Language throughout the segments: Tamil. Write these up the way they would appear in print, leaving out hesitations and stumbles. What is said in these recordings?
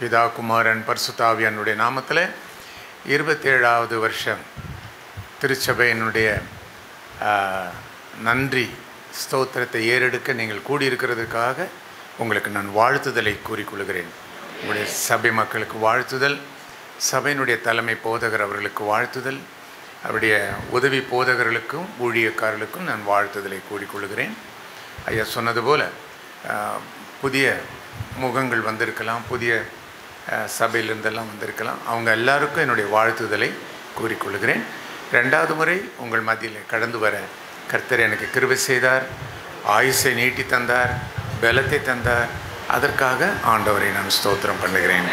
பிதா குமாரன் பரிசுத்தாவியானுடைய நாமத்தில் 27வது வருஷம் திருச்சபையினுடைய நன்றி ஸ்தோத்திரத்தை ஏறெடுக்க நீங்கள் கூடியிருக்கிறதுக்காக உங்களுக்கு நான் வாழ்த்துதலை கூறிக்கொள்கிறேன். உங்களுடைய சபை மக்களுக்கு வாழ்த்துதல், சபையினுடைய தலைமை போதகர் அவர்களுக்கு வாழ்த்துதல், அவருடைய உதவி போதகர்களுக்கும் ஊழியக்காரர்களுக்கும் நான் வாழ்த்துதலை கூறிக்கொள்கிறேன். ஐயா சொன்னது போல் புதிய முகங்கள் வந்திருக்கலாம், புதிய சபையிலிருந்தெல்லாம் வந்திருக்கலாம். அவங்க எல்லாருக்கும் என்னுடைய வாழ்த்துதலை கூறிக்கொள்கிறேன். 2வது முறை உங்கள் மத்தியில் கடந்து வர கர்த்தர் எனக்கு கிருபை செய்தார், ஆயுசை நீட்டி தந்தார், பலத்தை தந்தார். அதற்காக ஆண்டவரை நான் ஸ்தோத்திரம் பண்ணுகிறேன்.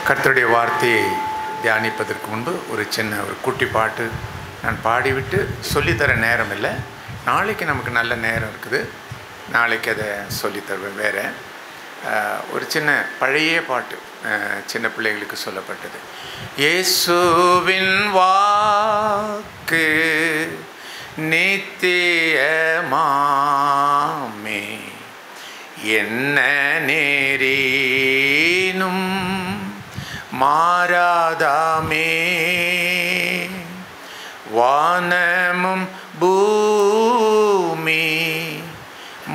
கர்த்தருடைய வார்த்தையை தியானிப்பதற்கு முன்பு ஒரு குட்டி பாட்டு நான் பாடிவிட்டு சொல்லித்தர நேரம் இல்லை. நாளைக்கு நமக்கு நல்ல நேரம் இருக்குது, நாளைக்கு அதை சொல்லித்தருவேன். வேறு ஒரு பழைய பாட்டு சின்ன பிள்ளைகளுக்கு சொல்லப்பட்டது. இயேசுவின் வாக்கு நித்தியமாமே, என்ன நேரேனும் மாறாதாமே, வானமும் பூமி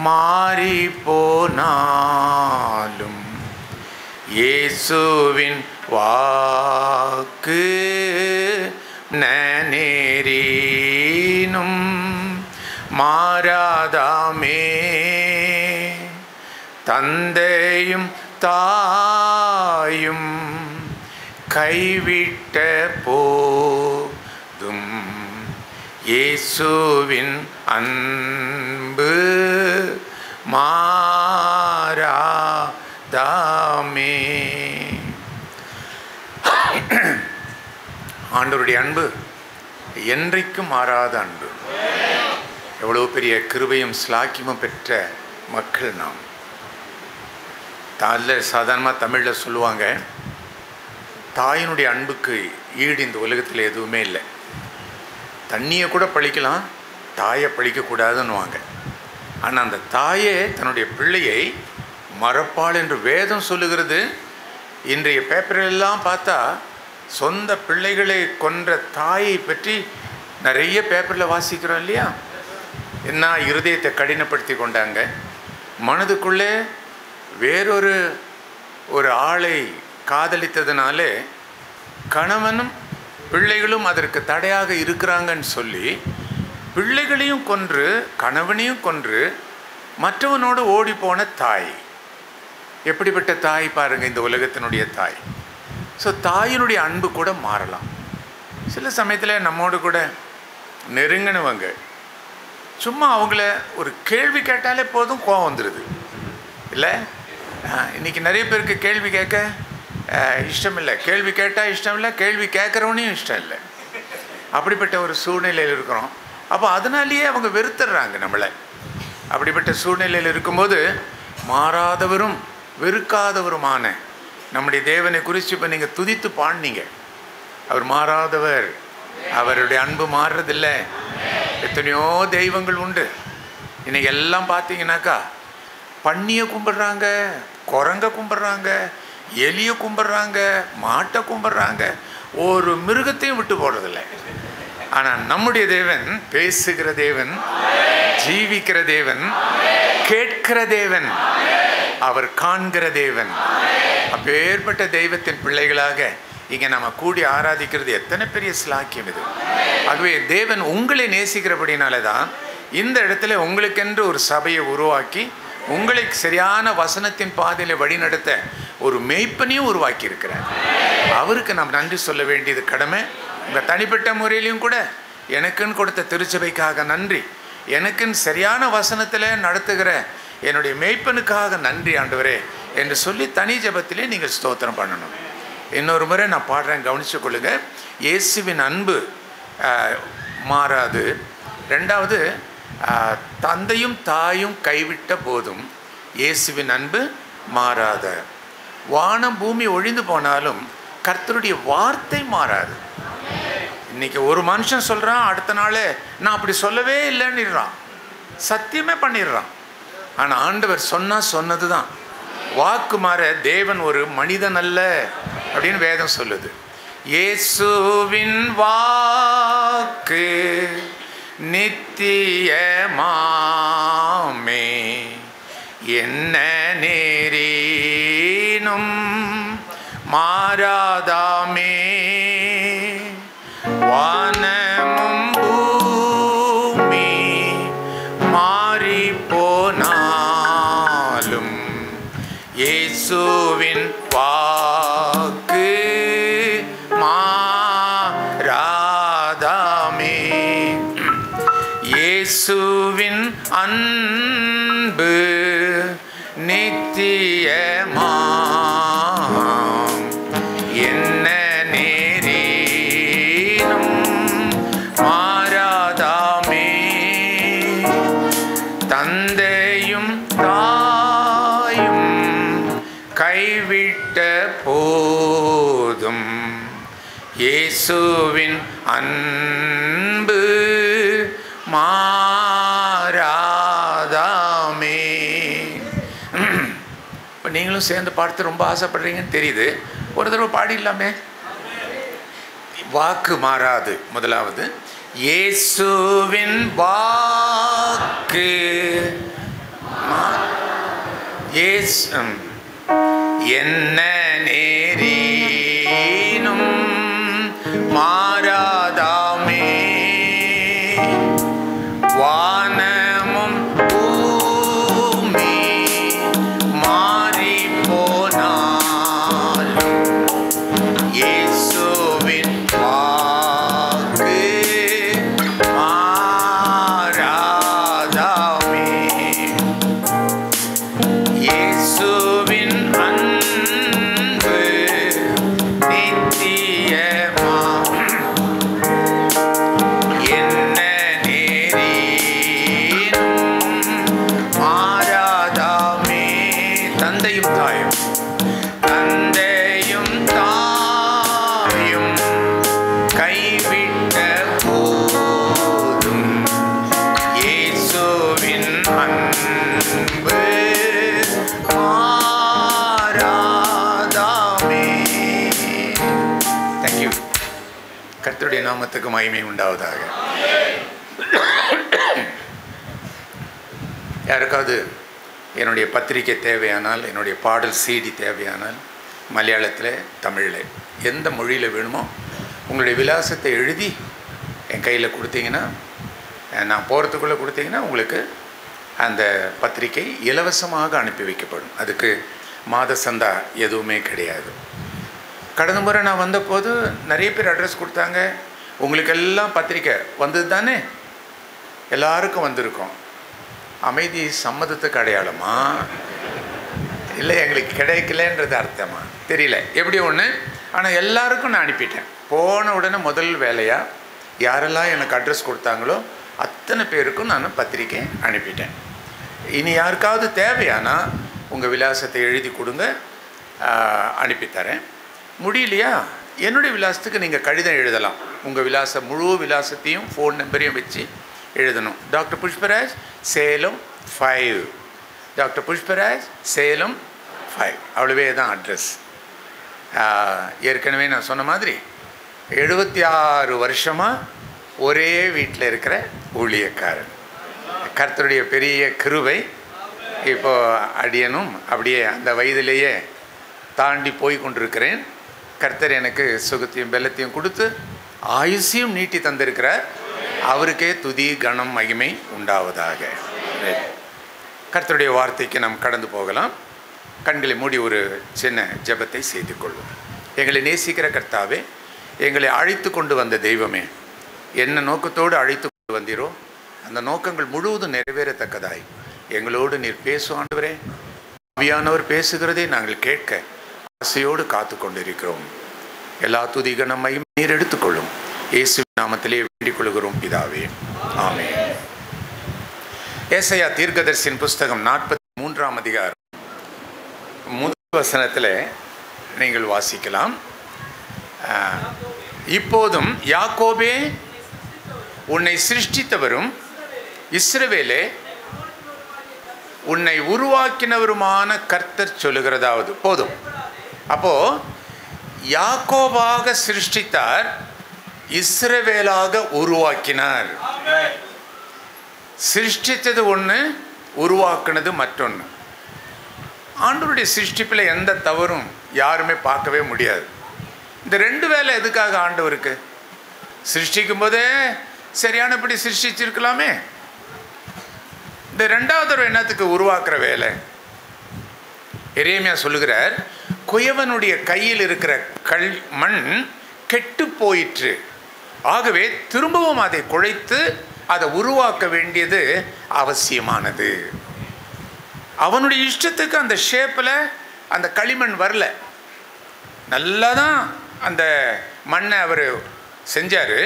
மாறி போனாலும் இயேசுவின் வாக்கு நேரேனும் மாறாதாமே, தந்தையும் தாயும் கைவிட்ட போதும் இயேசுவின் அன்பு மாறாதாமே. ஆண்டவருடைய அன்பு என்றைக்கும் மாறாத அன்பு. எவ்வளோ பெரிய கிருபையும் ஸ்லாக்கியமும் பெற்ற மக்கள் நாம். சாதாரணமாக தமிழில் சொல்லுவாங்க, தாயினுடைய அன்புக்கு ஈடு இந்த உலகத்தில் எதுவுமே இல்லை. தண்ணியை கூட பழிக்கலாம், தாயை பழிக்கக்கூடாதுன்னுவாங்க. ஆனால் அந்த தாயே தன்னுடைய பிள்ளையை மறப்பாள் என்று வேதம் சொல்லுகிறது. இன்றைய பேப்பரெல்லாம் பார்த்தா சொந்த பிள்ளைகளை கொன்ற தாயை பற்றி நிறைய பேப்பரில் வாசிக்கிறோம் இல்லையா? என்ன இருதயத்தை கடினப்படுத்தி கொண்டாங்க, மனதுக்குள்ளே வேறொரு ஆளை காதலித்ததுனாலே கணவனும் பிள்ளைகளும் அதற்கு தடையாக இருக்கிறாங்கன்னு சொல்லி பிள்ளைகளையும் கொன்று கணவனையும் கொன்று மற்றவனோடு ஓடி போன தாய். எப்படிப்பட்ட தாய் பாருங்கள், இந்த உலகத்தினுடைய தாய். ஸோ தாயினுடைய அன்பு கூட மாறலாம். சில சமயத்தில் நம்மோடு கூட நெருங்கினவங்க சும்மா அவங்கள ஒரு கேள்வி கேட்டாலே போதும் கோவம் வந்துடுது இல்லை? இன்றைக்கி நிறைய பேருக்கு கேள்வி கேட்க இஷ்டம் இல்லை, கேள்வி கேட்டால் இஷ்டம் இல்லை, கேள்வி கேட்குறவனையும் இஷ்டம் இல்லை. அப்படிப்பட்ட ஒரு சூழ்நிலையில் இருக்கிறோம். அப்போ அதனாலேயே அவங்க வெறுத்துடுறாங்க நம்மளை. அப்படிப்பட்ட சூழ்நிலையில் இருக்கும்போது மாறாதவரும் வெறுக்காதவருமான நம்முடைய தேவனை குறித்து இப்போ நீங்கள் துதித்து பாடினீங்க. அவர் மாறாதவர், அவருடைய அன்பு மாறுறதில்லை. எத்தனையோ தெய்வங்கள் உண்டு. இன்றைக்கி எல்லாம் பார்த்தீங்கன்னாக்கா பன்னியை கும்பிட்றாங்க, குரங்க கும்பிட்றாங்க, எலியை கும்பிட்றாங்க, மாட்டை கும்பிட்றாங்க, ஒரு மிருகத்தையும் விட்டு போடுறதில்லை. ஆனால் நம்முடைய தேவன் பேசுகிற தேவன், ஜீவிக்கிற தேவன், கேட்கிற தேவன், அவர் காண்கிற தேவன். அப்பேற்பட்ட தெய்வத்தின் பிள்ளைகளாக இங்கே நம்ம கூடி ஆராதிக்கிறது எத்தனை பெரிய ஸ்லாக்கியம் இது. ஆகவே தேவன் உங்களை நேசிக்கிறபடினால தான் இந்த இடத்துல உங்களுக்கென்று ஒரு சபையை உருவாக்கி உங்களை சரியான வசனத்தின் பாதையில் வழிநடத்த ஒரு மேய்ப்பனையும் உருவாக்கி இருக்கிறார். அவருக்கு நாம் நன்றி சொல்ல வேண்டியது கடமை. உங்கள் தனிப்பட்ட முறையிலையும் கூட எனக்குன்னு கொடுத்த திருச்சபைக்காக நன்றி, எனக்குன்னு சரியான வசனத்தில் நடத்துகிற என்னுடைய மேய்ப்பனுக்காக நன்றி ஆண்டவரே என்று சொல்லி தனி ஜபத்திலே நீங்கள் ஸ்தோத்திரம் பண்ணணும். இன்னொரு முறை நான் பாடுறேன், கவனித்து கொள்ளுங்க. இயேசுவின் அன்பு மாறாது. 2வது, தந்தையும் தாயும் கைவிட்ட போதும் இயேசுவின் அன்பு மாறாத. வானம் பூமி ஒழிந்து போனாலும் கர்த்தருடைய வார்த்தை மாறாது. இன்றைக்கி ஒரு மனுஷன் சொல்கிறான், அடுத்த நாள் நான் அப்படி சொல்லவே இல்லைன்னுறான், சத்தியமே பண்ணிடுறான். ஆனால் ஆண்டவர் சொன்னால் சொன்னது தான். வாக்கு மாற தேவன் ஒரு மனிதன் அல்ல அப்படின்னு வேதம் சொல்லுது. இயேசுவின் வாக்கு நித்தியமாமே, என்ன நேரினும் மாறாதாமே. வானமும் பூமி மாறி போனாலும் இயேசுவின் வாக்கு மாறாதாமே. இயேசுவின் அன்பு நித்தியமாம், என்ன நேரினும் மாறாதாமே. தந்தையும் தாயும் கைவிட்ட போதும் இயேசுவின் அன்பு மாறாதாமே. இப்போ நீங்களும் சேர்ந்து பார்த்து ரொம்ப ஆசைப்படுறீங்கன்னு தெரியுது. ஒரு தடவை பாடிடலாமே. வாக்கு மாறாது. முதலாவது, இயேசுவின் வாக்கு என்ன நேரினும் மாறாதாமே. வானமும் பூமி மாறி போனாலும் இயேசுவின் வாக்கு மாறாதாமே. இயேசுவின் அன்பு நித்தியமாம், என்ன நேரினும் மாறாதாமே. தந்தையும் தாயும் கைவிட்ட போதும் இயேசுவின் அன்பு மாறாதாமே. தேங்க்யூ. கர்த்தருடைய நாமத்துக்கு மகிமை உண்டாவதாக. யாருக்காவது என்னுடைய பத்திரிகை தேவையானால், என்னுடைய பாடல் CD தேவையானால், மலையாளத்தில், தமிழில், எந்த மொழியில் வேணுமோ உங்களுடைய விலாசத்தை எழுதி என் கையில் கொடுத்தீங்கன்னா, நான் போகிறதுக்குள்ளே கொடுத்தீங்கன்னா உங்களுக்கு அந்த பத்திரிகை இலவசமாக அனுப்பி வைக்கப்படும். அதுக்கு மாத சந்தா எதுவுமே கிடையாது. கடந்த முறை நான் வந்தபோது நிறைய பேர் அட்ரஸ் கொடுத்தாங்க. உங்களுக்கெல்லாம் பத்திரிக்கை வந்தது தானே? எல்லாருக்கும் வந்திருக்கோம். அமைதி சம்மதத்துக்கு அடையாளமா இல்லை எங்களுக்கு கிடைக்கலன்றது அர்த்தமா தெரியல, எப்படி ஒன்று. ஆனால் எல்லாருக்கும் நான் அனுப்பிட்டேன். போன உடனே முதல் வேலையாக யாரெல்லாம் எனக்கு அட்ரஸ் கொடுத்தாங்களோ அத்தனை பேருக்கும் நான் பத்திரிக்கை அனுப்பிட்டேன். இனி யாருக்காவது தேவையானா உங்கள் விலாசத்தை எழுதி கொடுங்க, அனுப்பித்தரேன். முடியலையா என்னுடைய விலாசத்துக்கு நீங்கள் கடிதம் எழுதலாம். உங்கள் முழு விலாசத்தையும் ஃபோன் நம்பரையும் வச்சு எழுதணும். டாக்டர் புஷ்பராஜ், சேலம் 5, டாக்டர் புஷ்பராஜ், சேலம் 5, அவ்வளவே தான் அட்ரஸ். ஏற்கனவே நான் சொன்ன மாதிரி 76 வருஷமாக ஒரே வீட்டில் இருக்கிற ஊழியக்காரன். கர்த்தருடைய பெரிய கிருபை. இப்போது அடியனும் அப்படியே அந்த வயதிலேயே தாண்டி போய் கொண்டிருக்கிறேன். கர்த்தர் எனக்கு சுகத்தையும் பெல்லத்தையும் கொடுத்து ஆயுசையும் நீட்டி தந்திருக்கிறார். அவருக்கே துதி கனம் மகிமை உண்டாவதாக. கர்த்தருடைய வார்த்தைக்கு நாம் கடந்து போகலாம். கண்களை மூடி ஒரு சின்ன ஜெபத்தை செய்து கொள்வோம். எங்களை நேசிக்கிற கர்த்தாவே, எங்களை அழைத்து கொண்டு வந்த தெய்வமே, என்ன நோக்கத்தோடு அழைத்து கொண்டு வந்தீரோ அந்த நோக்கங்கள் முழுவதும் நிறைவேறத்தக்கதாய் எங்களோடு நீர் பேசும் ஆண்டவரே. ஆவியானவர் பேசுகிறதை நாங்கள் கேட்க ஆசையோடு காத்து கொண்டிருக்கிறோம். எல்லா துதி கனம் மகிமை நீர் எடுத்துக்கொள்ளும். இயேசுவின் நாமத்திலே வேண்டிக் கொள்கிறோம் பிதாவே, ஆமென். ஏசாயா தீர்க்கதரிசியின் புஸ்தகம் 43ஆம் அதிகாரம் முதல் வசனத்தில் நீங்கள் வாசிக்கலாம். இப்போதும் யாக்கோபே, உன்னை சிருஷ்டித்தவரும் இஸ்ரவேலே உன்னை உருவாக்கினவருமான கர்த்தர் சொல்லுகிறதாவது. போதும். அப்போ யாக்கோபாக சிருஷ்டித்தார், இஸ்ரவேலாக உருவாக்கினார். சிருஷ்டித்தது ஒன்று, உருவாக்குனது மற்றொன்று. ஆண்டவருடைய சிருஷ்டிப்பில் எந்த தவறும் யாருமே பார்க்கவே முடியாது. இந்த ரெண்டு வேலை எதுக்காக ஆண்டவருக்கு? சிருஷ்டிக்கும் போதே சரியானபடி சிருஷ்டிச்சிருக்கலாமே. இந்த ரெண்டாவது தடவை என்னத்துக்கு உருவாக்குற வேலை? எரேமியா சொல்லுகிறார், குயவனுடைய கையில் இருக்கிற மண் கெட்டு போயிற்று, ஆகவே திரும்பவும் அதை குழைத்து அதை உருவாக்க வேண்டியது அவசியமானது. அவனுடைய இஷ்டத்துக்கு அந்த ஷேப்பில் அந்த களிமண் வரல. நல்லா தான் அந்த மண்ணை அவர் செஞ்சார்.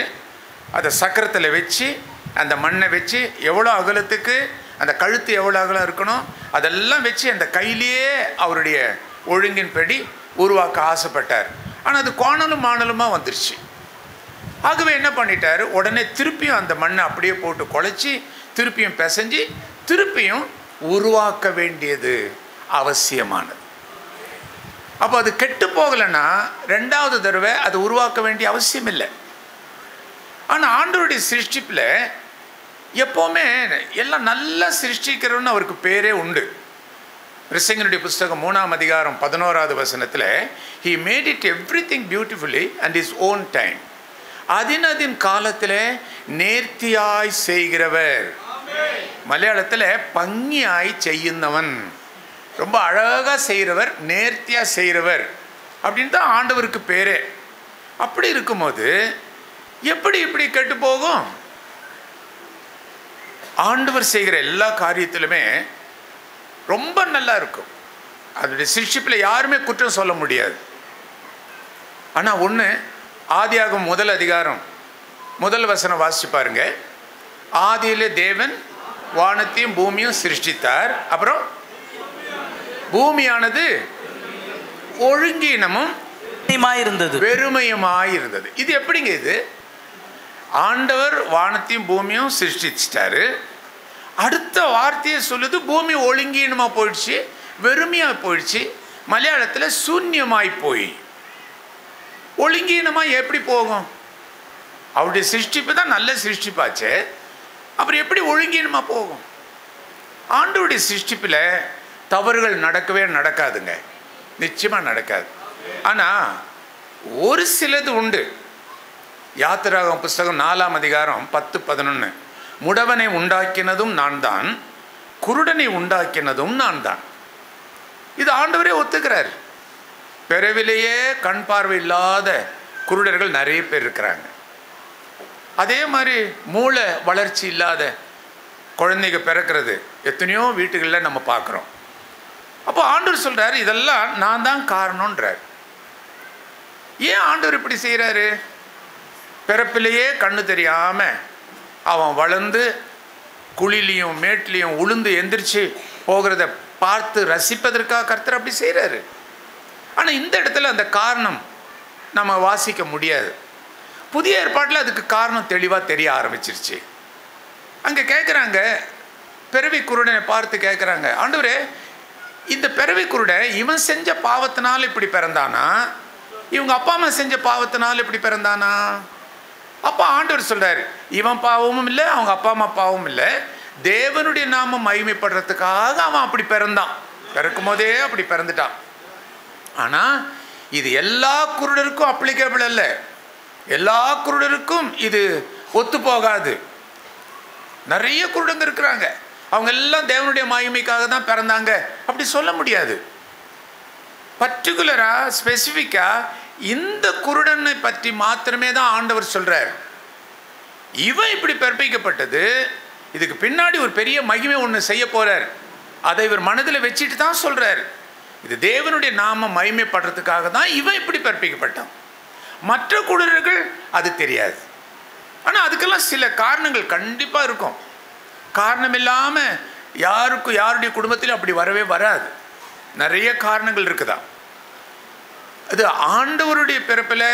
அதை சக்கரத்தில் வச்சு அந்த மண்ணை வச்சு எவ்வளோ அகலத்துக்கு அந்த கழுத்து எவ்வளோ அகலம் இருக்கணும் அதெல்லாம் வச்சு அந்த கையிலேயே அவருடைய ஒழுங்கின்படி உருவாக்க ஆசைப்பட்டார். ஆனால் அது கோணலும் மாணலுமாக வந்துருச்சு. ஆகவே என்ன பண்ணிட்டார், உடனே திருப்பியும் அந்த மண்ணை அப்படியே போட்டு குழைச்சி திருப்பியும் பிசைஞ்சு திருப்பியும் உருவாக்க வேண்டியது அவசியமானது. அப்போ அது கெட்டு போகலைன்னா ரெண்டாவது தடவை அது உருவாக்க வேண்டிய அவசியம் இல்லை. ஆனால் ஆண்டவருடைய சிருஷ்டிப்பில் எப்போவுமே எல்லாம் நல்லா சிருஷ்டிக்கிறோன்னு அவருக்கு பேரே உண்டு. பிரசங்கனுடைய புஸ்தகம் 3ஆம் அதிகாரம் 11வது வசனத்தில், he made it everything beautifully and his own time. அதின் காலத்தில் நேர்த்தியாய் செய்கிறவர். மலையாளத்தில் பங்கியாய் செய்யுந்தவன், ரொம்ப அழகாக செய்கிறவர், நேர்த்தியாக செய்கிறவர் அப்படின்னு தான் ஆண்டவருக்கு பேரே. அப்படி இருக்கும்போது எப்படி இப்படி கெட்டு போகும்? ஆண்டவர் செய்கிற எல்லா காரியத்திலுமே ரொம்ப நல்லா இருக்கும். அதனுடைய சிருஷ்டிப்பில் யாருமே குற்றம் சொல்ல முடியாது. ஆனால் ஒன்று, ஆதியாகமம் 1 அதிகாரம் 1 வசனம் வாசிச்சு பாருங்க. ஆதியிலே தேவன் வானத்தையும் பூமியும் சிருஷ்டித்தார். அப்புறம் பூமியானது ஒழுங்கீனமும் வெறுமையுமாயிருந்தது. இது எப்படிங்க? இது ஆண்டவர் வானத்தையும் பூமியும் சிருஷ்டிச்சிட்டாரு. அடுத்த வார்த்தையை சொல்லுது, பூமி ஒழுங்கீனமாக போயிடுச்சு, வெறுமையாக போயிடுச்சு. மலையாளத்தில் சூன்யமாய் போய். ஒழுங்கீனமாக எப்படி போகும்? அவருடைய சிருஷ்டிப்பு தான் நல்ல சிருஷ்டிப்பாச்சு, அப்புறம் எப்படி ஒழுங்கீனமாக போகும்? ஆண்டவருடைய சிருஷ்டிப்பில் தவறுகள் நடக்கவே நடக்காதுங்க, நிச்சயமாக நடக்காது. ஆனால் ஒரு சிலது உண்டு. யாத்திராகமம் புஸ்தகம் 4ஆம் அதிகாரம் 10-11, முடவனை உண்டாக்கினதும் நான் தான், குருடனை உண்டாக்கினதும் நான் தான். இது ஆண்டவரே ஒத்துக்கிறார். பிறவிலேயே கண் பார்வை இல்லாத குருடர்கள் நிறைய பேர் இருக்கிறாங்க. அதே மாதிரி மூளை வளர்ச்சி இல்லாத குழந்தைங்க பிறக்கிறது எத்தனையோ வீட்டுகளில் நம்ம பார்க்குறோம். அப்போ ஆண்டவர் சொல்கிறார், இதெல்லாம் நான் தான் காரணன்றார். ஏன் ஆண்டவர் இப்படி செய்கிறாரு? பிறப்பிலேயே கண்ணு தெரியாமல் அவன் வளர்ந்து குழிலையும் மேட்லேயும் உளுந்து எந்திரிச்சு போகிறத பார்த்து ரசிப்பதற்காக கர்த்தர் அப்படி செய்கிறாரு. ஆனால் இந்த இடத்துல அந்த காரணம் நம்ம வாசிக்க முடியாது. புதிய ஏற்பாட்டில் அதுக்கு காரணம் தெளிவாக தெரிய ஆரம்பிச்சிருச்சு. அங்கே கேட்குறாங்க, பிறவி குருடனை பார்த்து கேட்குறாங்க, ஆண்டவரே இந்த பிறவி குருடன் இவன் செஞ்ச பாவத்தினால் இப்படி பிறந்தானா, இவங்க அப்பா அம்மா செஞ்ச பாவத்தினால் இப்படி பிறந்தானா? அப்போ ஆண்டவர் சொல்கிறார், இவன் பாவமும் இல்லை, அவங்க அப்பா அம்மா பாவமும் இல்லை, தேவனுடைய நாமம் மகிமைப்படுறதுக்காக அவன் அப்படி பிறந்தான். பிறக்கும் போதே அப்படி பிறந்துட்டான். ஆனால் இது எல்லா குருடருக்கும் அப்ளிகேபிள் அல்ல, எல்லா குருடருக்கும் இது ஒத்து போகாது. நிறைய குருடங்க இருக்கிறாங்க, அவங்க எல்லாம் தேவனுடைய மகிமைக்காக தான் பிறந்தாங்க அப்படி சொல்ல முடியாது. பர்டிகுலராக ஸ்பெசிஃபிக்காக இந்த குருடனை பற்றி மாத்திரமே தான் ஆண்டவர் சொல்கிறார். இவன் இப்படி பிறப்பிக்கப்பட்டது, இதுக்கு பின்னாடி ஒரு பெரிய மகிமை ஒன்று செய்ய போகிறார், அதை இவர் மனதில் வச்சுட்டு தான் சொல்கிறார். இது தேவனுடைய நாம மகிமைப்படுறதுக்காக தான் இவன் இப்படி பிறப்பிக்கப்பட்டான். மற்ற குருடர்கள் அது தெரியாது. ஆனால் அதுக்கெல்லாம் சில காரணங்கள் கண்டிப்பாக இருக்கும். காரணம் இல்லாமல் யாருடைய குடும்பத்திலும் அப்படி வரவே வராது. நிறைய காரணங்கள் இருக்குதா. அது ஆண்டவருடைய பிறப்பில்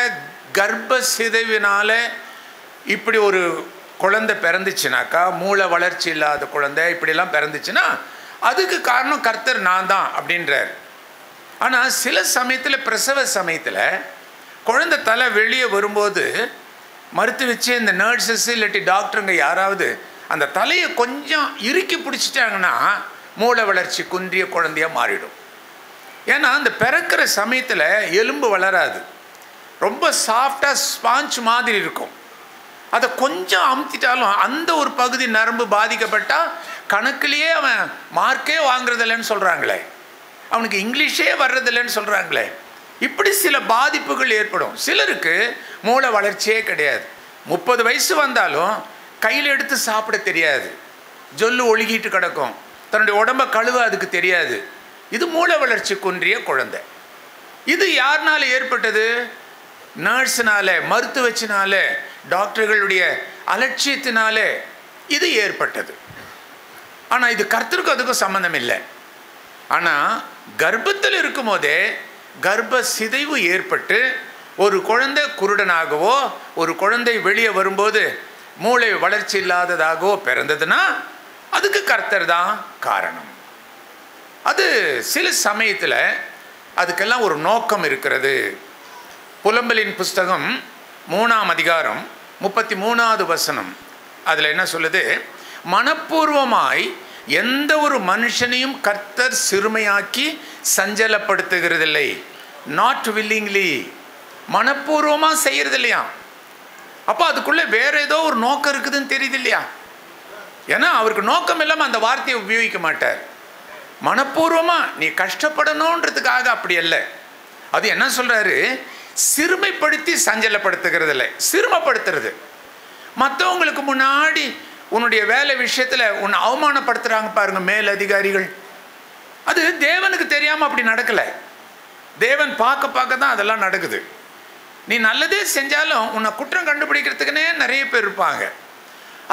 கர்ப்ப சிதைவினால இப்படி ஒரு குழந்தை பிறந்துச்சுனாக்கா, மூளை வளர்ச்சி இல்லாத குழந்தை இப்படிலாம் பிறந்துச்சுன்னா அதுக்கு காரணம் கர்த்தர் நான் தான் அப்படின்றார். ஆனால் சில சமயத்தில் பிரசவ சமயத்தில் குழந்தை தலை வெளியே வரும்போது மறுத்து வச்சு இந்த நர்சஸ் இல்லாட்டி டாக்டருங்க யாராவது அந்த தலையை கொஞ்சம் இறுக்கி பிடிச்சிட்டாங்கன்னா மூளை வளர்ச்சி குன்றிய குழந்தையாக மாறிடும். ஏன்னா அந்த பிறக்கிற சமயத்தில் எலும்பு வளராது, ரொம்ப சாஃப்டாக ஸ்பாஞ்ச் மாதிரி இருக்கும். அதை கொஞ்சம் அமுத்திட்டாலும் அந்த ஒரு பகுதி நரம்பு பாதிக்கப்பட்டால் கணக்குலேயே அவன் மார்க்கே வாங்குறதில்லைன்னு சொல்கிறாங்களே, அவனுக்கு இங்கிலீஷே வர்றதில்லைன்னு சொல்கிறாங்களே. இப்படி சில பாதிப்புகள் ஏற்படும். சிலருக்கு மூளை வளர்ச்சியே கிடையாது. 30 வயசு வந்தாலும் கையில் எடுத்து சாப்பிட தெரியாது, ஜொல்லு ஒழுகிட்டு கிடக்கும், தன்னுடைய உடம்பை கழுவ அதுக்கு தெரியாது. இது மூளை வளர்ச்சி குன்றிய குழந்தை. இது யாருனால ஏற்பட்டது? நர்ஸினால, மருத்துவச்சினால, டாக்டர்களுடைய அலட்சியத்தினால இது ஏற்பட்டது. ஆனால் இது கர்த்தருக்கும் அதுக்கும் சம்பந்தம் இல்லை. ஆனால் கர்ப்பத்தில் இருக்கும் போதே கர்ப்ப சிதைவு ஏற்பட்டு ஒரு குழந்தை குருடனாகவோ ஒரு குழந்தை வெளியே வரும்போது மூளை வளர்ச்சி இல்லாததாகவோ பிறந்ததுன்னா அதுக்கு கர்த்தர் தான் காரணம். அது சில சமயத்தில் அதுக்கெல்லாம் ஒரு நோக்கம் இருக்கிறது. புலம்பலின் புஸ்தகம் 3ஆம் அதிகாரம் 33வது வசனம், அதில் என்ன சொல்லுது? மனப்பூர்வமாய் எந்த ஒரு மனுஷனையும் கர்த்தர் சிறுமையாக்கி சஞ்சலப்படுத்துகிறதில்லை. நாட் வில்லிங்லி, மனப்பூர்வமாக செய்கிறது இல்லையா? அப்போ அதுக்குள்ளே வேற ஏதோ ஒரு நோக்கம் இருக்குதுன்னு தெரியுது இல்லையா? ஏன்னா அவருக்கு நோக்கம் இல்லாமல் அந்த வார்த்தையை உபயோகிக்க மாட்டார். மனப்பூர்வமாக நீ கஷ்டப்படணுன்றதுக்காக அப்படி அல்ல. அது என்ன சொல்கிறாரு? சிறுமைப்படுத்தி சஞ்சலப்படுத்துகிறது இல்லை, சிறுமைப்படுத்துறது. மற்றவங்களுக்கு முன்னாடி உன்னுடைய வேலை விஷயத்தில் உன்னை அவமானப்படுத்துகிறாங்க பாருங்க மேல் அதிகாரிகள், அது தேவனுக்கு தெரியாமல் அப்படி நடக்கலை. தேவன் பார்க்க தான் அதெல்லாம் நடக்குது. நீ நல்லதே செஞ்சாலும் உன்னை குற்றம் கண்டுபிடிக்கிறதுக்குன்னே நிறைய பேர் இருப்பாங்க.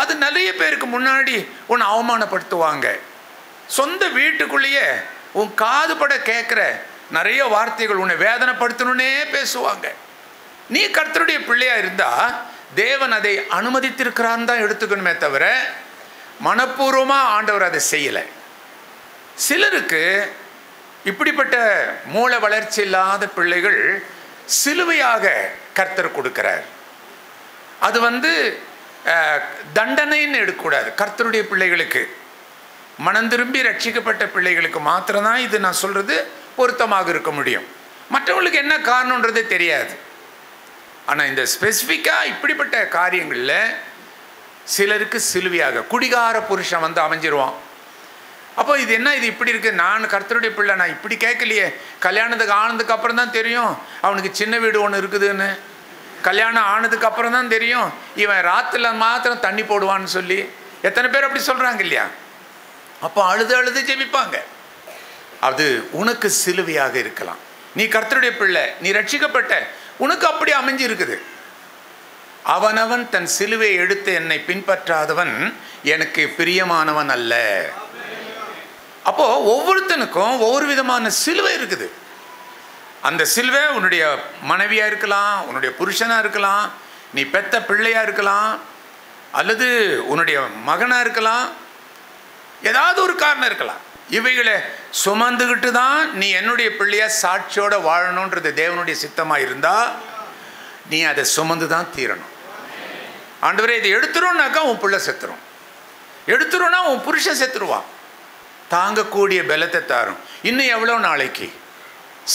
அது நிறைய பேருக்கு முன்னாடி உன்னை அவமானப்படுத்துவாங்க. சொந்த வீட்டுக்குள்ளேயே உன் காது பட கேட்குற நிறைய வார்த்தைகள் உன்னை வேதனைப்படுத்தணுன்னே பேசுவாங்க. நீ கர்த்தருடைய பிள்ளையாக இருந்தால் தேவன் அதை அனுமதித்திருக்கிறான்னு தான் எடுத்துக்கணுமே தவிர மனப்பூர்வமாக ஆண்டவர் அதை செய்யலை. சிலருக்கு இப்படிப்பட்ட மூளை வளர்ச்சி இல்லாத பிள்ளைகள் சிலுவையாக கர்த்தர் கொடுக்கிறார். அது தண்டனைன்னு எடுக்கக்கூடாது. கர்த்தருடைய பிள்ளைகளுக்கு, மனம் திரும்பி ரட்சிக்கப்பட்ட பிள்ளைகளுக்கு மாத்திரம்தான் இது நான் சொல்கிறது பொருத்தமாக இருக்க முடியும். மற்றவங்களுக்கு என்ன காரணன்றதே தெரியாது. ஆனால் இந்த ஸ்பெசிஃபிக்காக இப்படிப்பட்ட காரியங்களில் சிலருக்கு சிலுவையாக குடிகார புருஷன் அமைஞ்சிருவான். அப்போ இது என்ன, இது இப்படி இருக்குது, நான் கர்த்தருடைய பிள்ளை, நான் இப்படி கேட்கலையே, கல்யாணத்துக்கு ஆனதுக்கு அப்புறம் தான் தெரியும் அவனுக்கு சின்ன வீடு ஒன்று இருக்குதுன்னு, கல்யாணம் ஆனதுக்கு அப்புறம் தான் தெரியும் இவன் ராத்திரில மாத்திரம் தண்ணி போடுவான்னு சொல்லி எத்தனை பேர் அப்படி சொல்கிறாங்க இல்லையா? அப்போ அழுது ஜெபிப்பாங்க. அது உனக்கு சிலுவையாக இருக்கலாம். நீ கர்த்தருடைய பிள்ளை, நீ ரட்சிக்கப்பட்ட, உனக்கு அப்படி அமைஞ்சு இருக்குது. அவனவன் தன் சிலுவையை எடுத்து என்னை பின்பற்றாதவன் எனக்கு பிரியமானவன் அல்ல. அப்போ ஒவ்வொருத்தனுக்கும் ஒவ்வொரு விதமான சிலுவை இருக்குது. அந்த சிலுவை உன்னுடைய மனைவியாக இருக்கலாம், உன்னுடைய புருஷனாக இருக்கலாம், நீ பெத்த பிள்ளையாக இருக்கலாம், அல்லது உன்னுடைய மகனாக இருக்கலாம், ஏதாவது ஒரு காரணம் இருக்கலாம். இவைகளை சுமந்துக்கிட்டு தான் நீ என்னுடைய பிள்ளையா சாட்சியோட வாழணுன்றது தேவனுடைய சித்தமாக இருந்தால் நீ அதை சுமந்து தான் தீரணும். ஆண்டவரே இதை எடுத்துருன்னாக்கா உன் பிள்ளை செத்துரும், எடுத்துருன்னா உன் புருஷன் செத்துருவான். தாங்கக்கூடிய பலத்தை தாரும். இன்னும் எவ்வளோ நாளைக்கு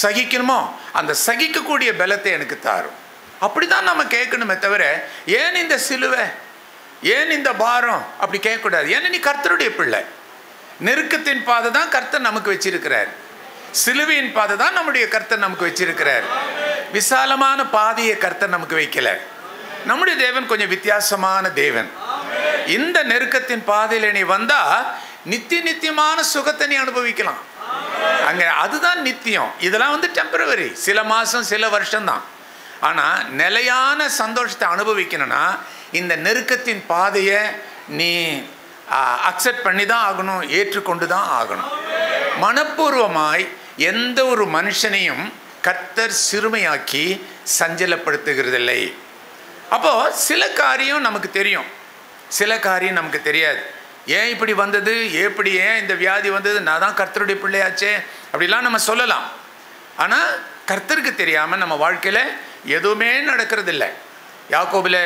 சகிக்கணுமோ அந்த சகிக்கக்கூடிய பலத்தை எனக்கு தாரும். அப்படி தான் நம்ம கேட்கணுமே தவிர ஏன் இந்த சிலுவை, ஏன் இந்த பாரம் அப்படி கேட்கக்கூடாது. ஏன்னா நீ கர்த்தருடைய பிள்ளை. நெருக்கத்தின் பாதை தான் கர்த்தர் நமக்கு வச்சிருக்கிறார். சிலுவையின் பாதை தான் நம்முடைய கர்த்தர் நமக்கு வச்சிருக்கிறார். விசாலமான பாதையை கர்த்தர் நமக்கு வைக்கல. நம்முடைய தேவன் கொஞ்சம் வித்தியாசமான தேவன். இந்த நெருக்கத்தின் பாதையில் நீ வந்தா நித்தியமான சுகத்தை நீ அனுபவிக்கலாம். அங்கே அதுதான் நித்தியம். இதெல்லாம் டெம்பரவரி, சில மாதம் சில வருஷம்தான். ஆனால் நிலையான சந்தோஷத்தை அனுபவிக்கணும்னா இந்த நெருக்கத்தின் பாதையை நீ அக்செப்ட் பண்ணி தான் ஆகணும், ஏற்றுக்கொண்டு தான் ஆகணும். மனப்பூர்வமாய் எந்த ஒரு மனுஷனையும் கர்த்தர் சிறுமையாக்கி சஞ்சலப்படுத்துகிறதில்லை. அப்போது சில காரியம் நமக்கு தெரியும், சில காரியம் நமக்கு தெரியாது. ஏன் இப்படி வந்தது, எப்படி ஏன் இந்த வியாதி வந்தது, நான் தான் கர்த்தருடைய பிள்ளையாச்சே அப்படிலாம் நம்ம சொல்லலாம். ஆனால் கர்த்தருக்கு தெரியாமல் நம்ம வாழ்க்கையில் எதுவுமே நடக்கிறதில்லை. யாக்கோபில்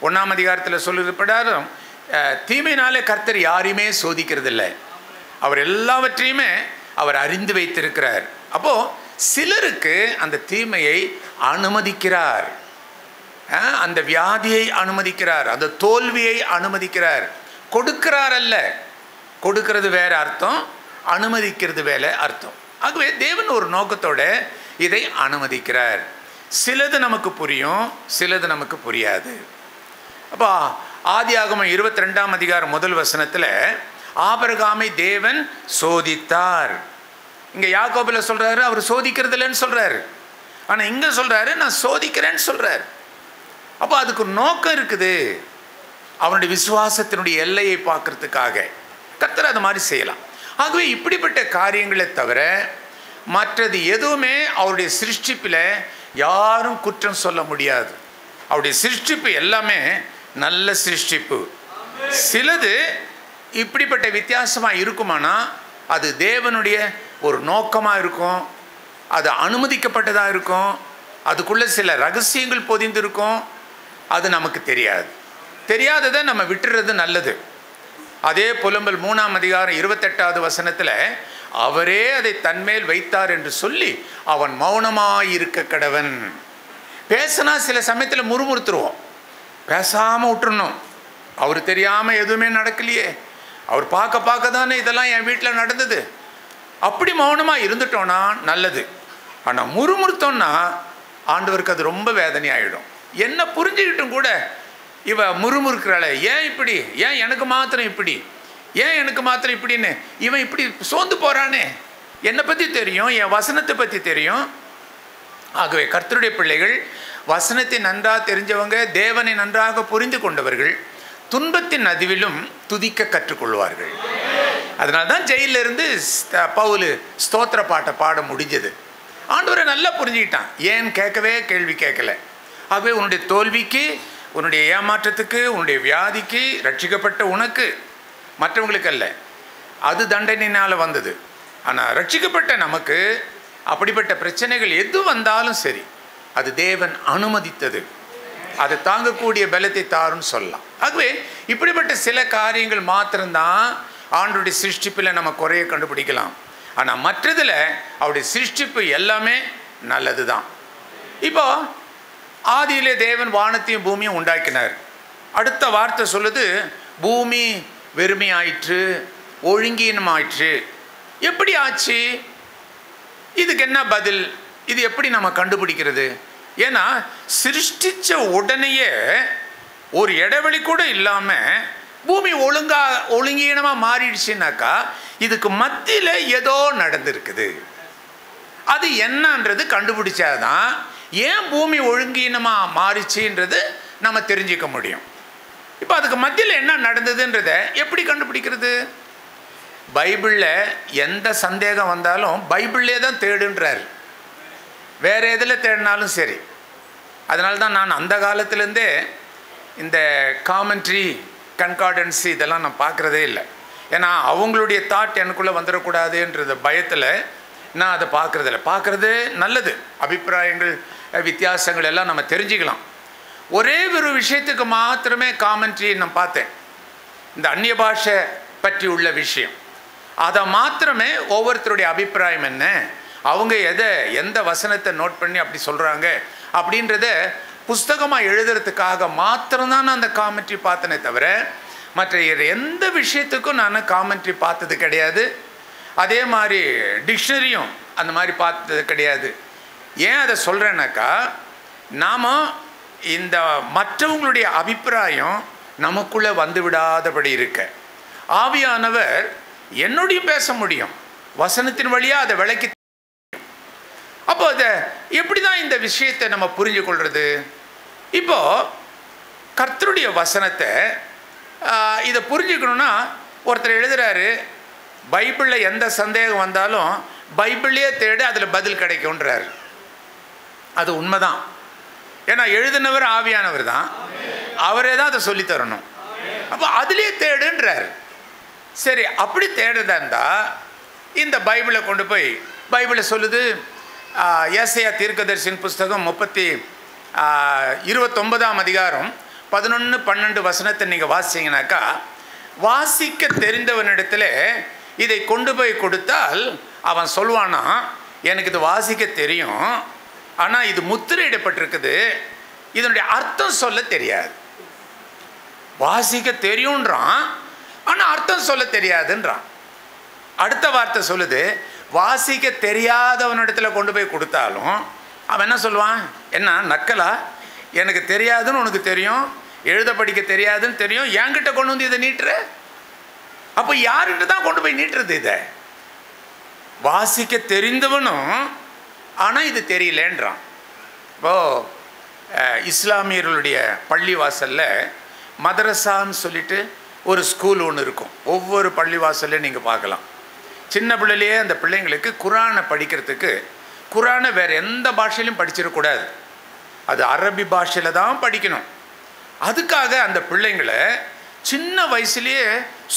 1ஆம் அதிகாரத்தில் சொல்லுறப்படாரும் தீமையினாலே கர்த்தர் யாரையுமே சோதிக்கிறதில்லை, அவர் எல்லாவற்றையுமே அவர் அறிந்து வைத்திருக்கிறார். அப்போது சிலருக்கு அந்த தீமையை அனுமதிக்கிறார், அந்த வியாதியை அனுமதிக்கிறார், அந்த தோல்வியை அனுமதிக்கிறார். கொடுக்கிறார் அல்ல, கொடுக்கிறது வேற அர்த்தம், அனுமதிக்கிறது வேற அர்த்தம். ஆகவே தேவன் ஒரு நோக்கத்தோட இதை அனுமதிக்கிறார். சிலது நமக்கு புரியும், சிலது நமக்கு புரியாது. அப்போ ஆதியாகமம் 22ஆம் அதிகாரம் 1 வசனத்தில் ஆபிரகாமை தேவன் சோதித்தார். இங்கே யாக்கோபில் சொல்கிறாரு அவர் சோதிக்கிறது இல்லைன்னு சொல்கிறாரு, ஆனால் இங்கே சொல்கிறாரு நான் சோதிக்கிறேன்னு சொல்கிறார். அப்போ அதுக்கு நோக்கம் இருக்குது, அவனுடைய விசுவாசத்தினுடைய எல்லையை பார்க்கறதுக்காக கர்த்தர் அது மாதிரி செய்யலாம். ஆகவே இப்படிப்பட்ட காரியங்களை தவிர மற்றது எதுவுமே அவருடைய சிருஷ்டிப்பில் யாரும் குற்றம் சொல்ல முடியாது. அவருடைய சிருஷ்டிப்பு எல்லாமே நல்ல சிருஷ்டிப்பு. சிலது இப்படிப்பட்ட வித்தியாசமாக இருக்குமானா அது தேவனுடைய ஒரு நோக்கமாக இருக்கும், அது அனுமதிக்கப்பட்டதாக இருக்கும், அதுக்குள்ளே சில ரகசியங்கள் பொதிந்திருக்கும், அது நமக்கு தெரியாது. தெரியாததை நம்ம விட்டுறது நல்லது. அதே புலம்பல் 3ஆம் அதிகாரம் 28வது வசனத்தில் அவரே அதை தன்மேல் வைத்தார் என்று சொல்லி அவன் மௌனமாயிருக்க கடவன். பேசினா சில சமயத்தில் முறுமுறுத்துருவோம், பேசாமல் விட்டுறணும். அவர் தெரியாமல் எதுவுமே நடக்கலையே, அவர் பார்க்க தானே இதெல்லாம் என் வீட்டில் நடந்தது, அப்படி மௌனமாக இருந்துட்டோன்னா நல்லது. ஆனால் முறுமுறுத்தோன்னா ஆண்டவருக்கு அது ரொம்ப வேதனை ஆகிடும். என்ன புரிஞ்சுக்கிட்டும் கூட இவ முறுமுறுக்கிறாளே, ஏன் இப்படி, ஏன் எனக்கு மாத்திரம் இப்படி, ஏன் எனக்கு மாத்திரம் இப்படின்னு இவன் இப்படி சோர்ந்து போகிறானே, என்னை பற்றி தெரியும், என் வசனத்தை பற்றி தெரியும். ஆகவே கர்த்தருடைய பிள்ளைகள் வசனத்தை நன்றாக தெரிஞ்சவங்க, தேவனை நன்றாக புரிந்து கொண்டவர்கள் துன்பத்தின் நடுவிலும் துதிக்க கற்றுக்கொள்வார்கள். அதனால தான் ஜெயிலிருந்து பவுல் ஸ்தோத்திர பாட்டை பாட முடிஞ்சது. ஆண்டவரை நல்லா புரிஞ்சுக்கிட்டான், ஏன் கேட்கவே கேள்வி கேட்கல. ஆகவே உன்னுடைய தோல்விக்கு, உன்னுடைய ஏமாற்றத்துக்கு, உன்னுடைய வியாதிக்கு ரட்சிக்கப்பட்ட உனக்கு, மற்றவங்களுக்கு அல்ல, அது தண்டனையினால் வந்தது. ஆனால் ரட்சிக்கப்பட்ட நமக்கு அப்படிப்பட்ட பிரச்சனைகள் எது வந்தாலும் சரி அது தேவன் அனுமதித்தது, அதை தாங்கக்கூடிய பலத்தை தாருன்னு சொல்லலாம். ஆகவே இப்படிப்பட்ட சில காரியங்கள் மாத்திரம்தான் ஆண்டவருடைய சிருஷ்டிப்பில் நம்ம குறைய கண்டுபிடிக்கலாம். ஆனால் மற்றதில் அவருடைய சிருஷ்டிப்பு எல்லாமே நல்லது தான். இப்போ ஆதியிலே தேவன் வானத்தையும் பூமியும் உண்டாக்கினார். அடுத்த வார்த்தை சொல்லுது பூமி வெறுமையாயிற்று, ஒழுங்கீனமாயிற்று. எப்படி ஆச்சு? இதுக்கு என்ன பதில்? இது எப்படி நம்ம கண்டுபிடிக்கிறது? ஏன்னா சிருஷ்டிச்ச உடனேயே ஒரு இடைவெளி கூட இல்லாமல் பூமி ஒழுங்கீனமாக மாறிடுச்சுனாக்கா இதுக்கு மத்தியில் ஏதோ நடந்திருக்குது. அது என்னன்றது கண்டுபிடிச்சாதான் ஏன் பூமி ஒழுங்கீனமாக மாறிச்சுன்றது நம்ம தெரிஞ்சிக்க முடியும். இப்போ அதுக்கு மத்தியில் என்ன நடந்ததுன்றதை எப்படி கண்டுபிடிக்கிறது? பைபிளில் எந்த சந்தேகம் வந்தாலும் பைபிள்லே தான் தேடுன்றார், வேறு எதில் தேடினாலும் சரி. அதனால தான் நான் அந்த காலத்துலேருந்தே இந்த காமெண்ட்ரி, கன்கார்டன்சி இதெல்லாம் நான் பார்க்குறதே இல்லை. ஏன்னா அவங்களுடைய தாட் எனக்குள்ளே வந்துடக்கூடாதுன்றது பயத்தில் நான் அதை பார்க்குறதில்ல. பார்க்குறது நல்லது, அபிப்பிராயங்கள் வித்தியாசங்கள் எல்லாம் நம்ம தெரிஞ்சுக்கலாம். ஒரே ஒரு விஷயத்துக்கு மாத்திரமே காமெண்ட்ரி நான் பார்த்தேன், இந்த அந்நிய பாஷை பற்றி உள்ள விஷயம். அதை மாத்திரமே ஒவ்வொருத்தருடைய அபிப்பிராயம் என்ன, அவங்க எந்த வசனத்தை நோட் பண்ணி அப்படி சொல்கிறாங்க அப்படின்றத புஸ்தகமாக எழுதுறதுக்காக மாத்திரம்தான் நான் அந்த காமெண்ட்ரி பார்த்தனே தவிர மற்ற எந்த விஷயத்துக்கும் நான் காமெண்ட்ரி பார்த்தது கிடையாது. அதே மாதிரி டிக்ஷனரியும் அந்த மாதிரி பார்த்தது கிடையாது. ஏன் அதை சொல்கிறேன்னாக்கா, நாம் இந்த மற்றவங்களுடைய அபிப்பிராயம் நமக்குள்ளே வந்து விடாதபடி இருக்க ஆவியானவர் என்னோடையும் பேச முடியும், வசனத்தின் வழியாக அதை விளக்கி. அப்போ அதை எப்படி தான் இந்த விஷயத்தை நம்ம புரிஞ்சு கொள்வது? இப்போது கர்த்தருடைய வசனத்தை இதை புரிஞ்சுக்கணுன்னா ஒருத்தர் எழுதுகிறாரு, பைபிளில் எந்த சந்தேகம் வந்தாலும் பைபிள்லேயே தேடு, அதில் பதில் கிடைக்கும்ன்றார். அது உண்மைதான். ஏன்னா எழுதினவர் ஆவியானவர் தான், அவரே தான் அதை சொல்லித்தரணும். அப்போ அதுலேயே தேடுன்றார். சரி, அப்படி தேடுறதா இருந்தால் இந்த பைபிளை கொண்டு போய், பைபிளை சொல்லுது, ஏசாயா தீர்க்கதரிசியின் புஸ்தகம் 29ஆம் அதிகாரம் 11-12 வசனத்தை நீங்கள் வாசிச்சிங்கனாக்கா, வாசிக்க தெரிந்தவனிடத்தில் இதை கொண்டு போய் கொடுத்தால் அவன் சொல்வானா, எனக்கு இது வாசிக்க தெரியும், ஆனால் இது முத்திரையிடப்பட்டிருக்குது, இதனுடைய அர்த்தம் சொல்ல தெரியாது. வாசிக்க தெரியுன்றான், ஆனால் அர்த்தம் சொல்ல தெரியாதுன்றான். அடுத்த வார்த்தை சொல்லுது, வாசிக்க தெரியாதவனிடத்தில் கொண்டு போய் கொடுத்தாலும் அவன் என்ன சொல்லுவான், என்ன நக்கலா, எனக்கு தெரியாதுன்னு உனக்கு தெரியும், எழுத படிக்க தெரியாதுன்னு தெரியும், என்கிட்ட கொண்டு வந்து இதை நீட்டுற? அப்போ யார்கிட்ட தான் கொண்டு போய் நீட்டுறது? இதை வாசிக்க தெரிந்தவனும் ஆனால் இது தெரியலேன்றான். இப்போது இஸ்லாமியர்களுடைய பள்ளி வாசலில் மதரசான்னு சொல்லிட்டு ஒரு ஸ்கூல் ஒன்று இருக்கும். ஒவ்வொரு பள்ளி வாசல்லையும் நீங்கள் பார்க்கலாம். சின்ன பிள்ளையிலேயே அந்த பிள்ளைங்களுக்கு குரானை படிக்கிறதுக்கு, குரானை வேறு எந்த பாஷையிலும் படிச்சிடக்கூடாது, அது அரபி பாஷையில் தான் படிக்கணும். அதுக்காக அந்த பிள்ளைங்களை சின்ன வயசுலேயே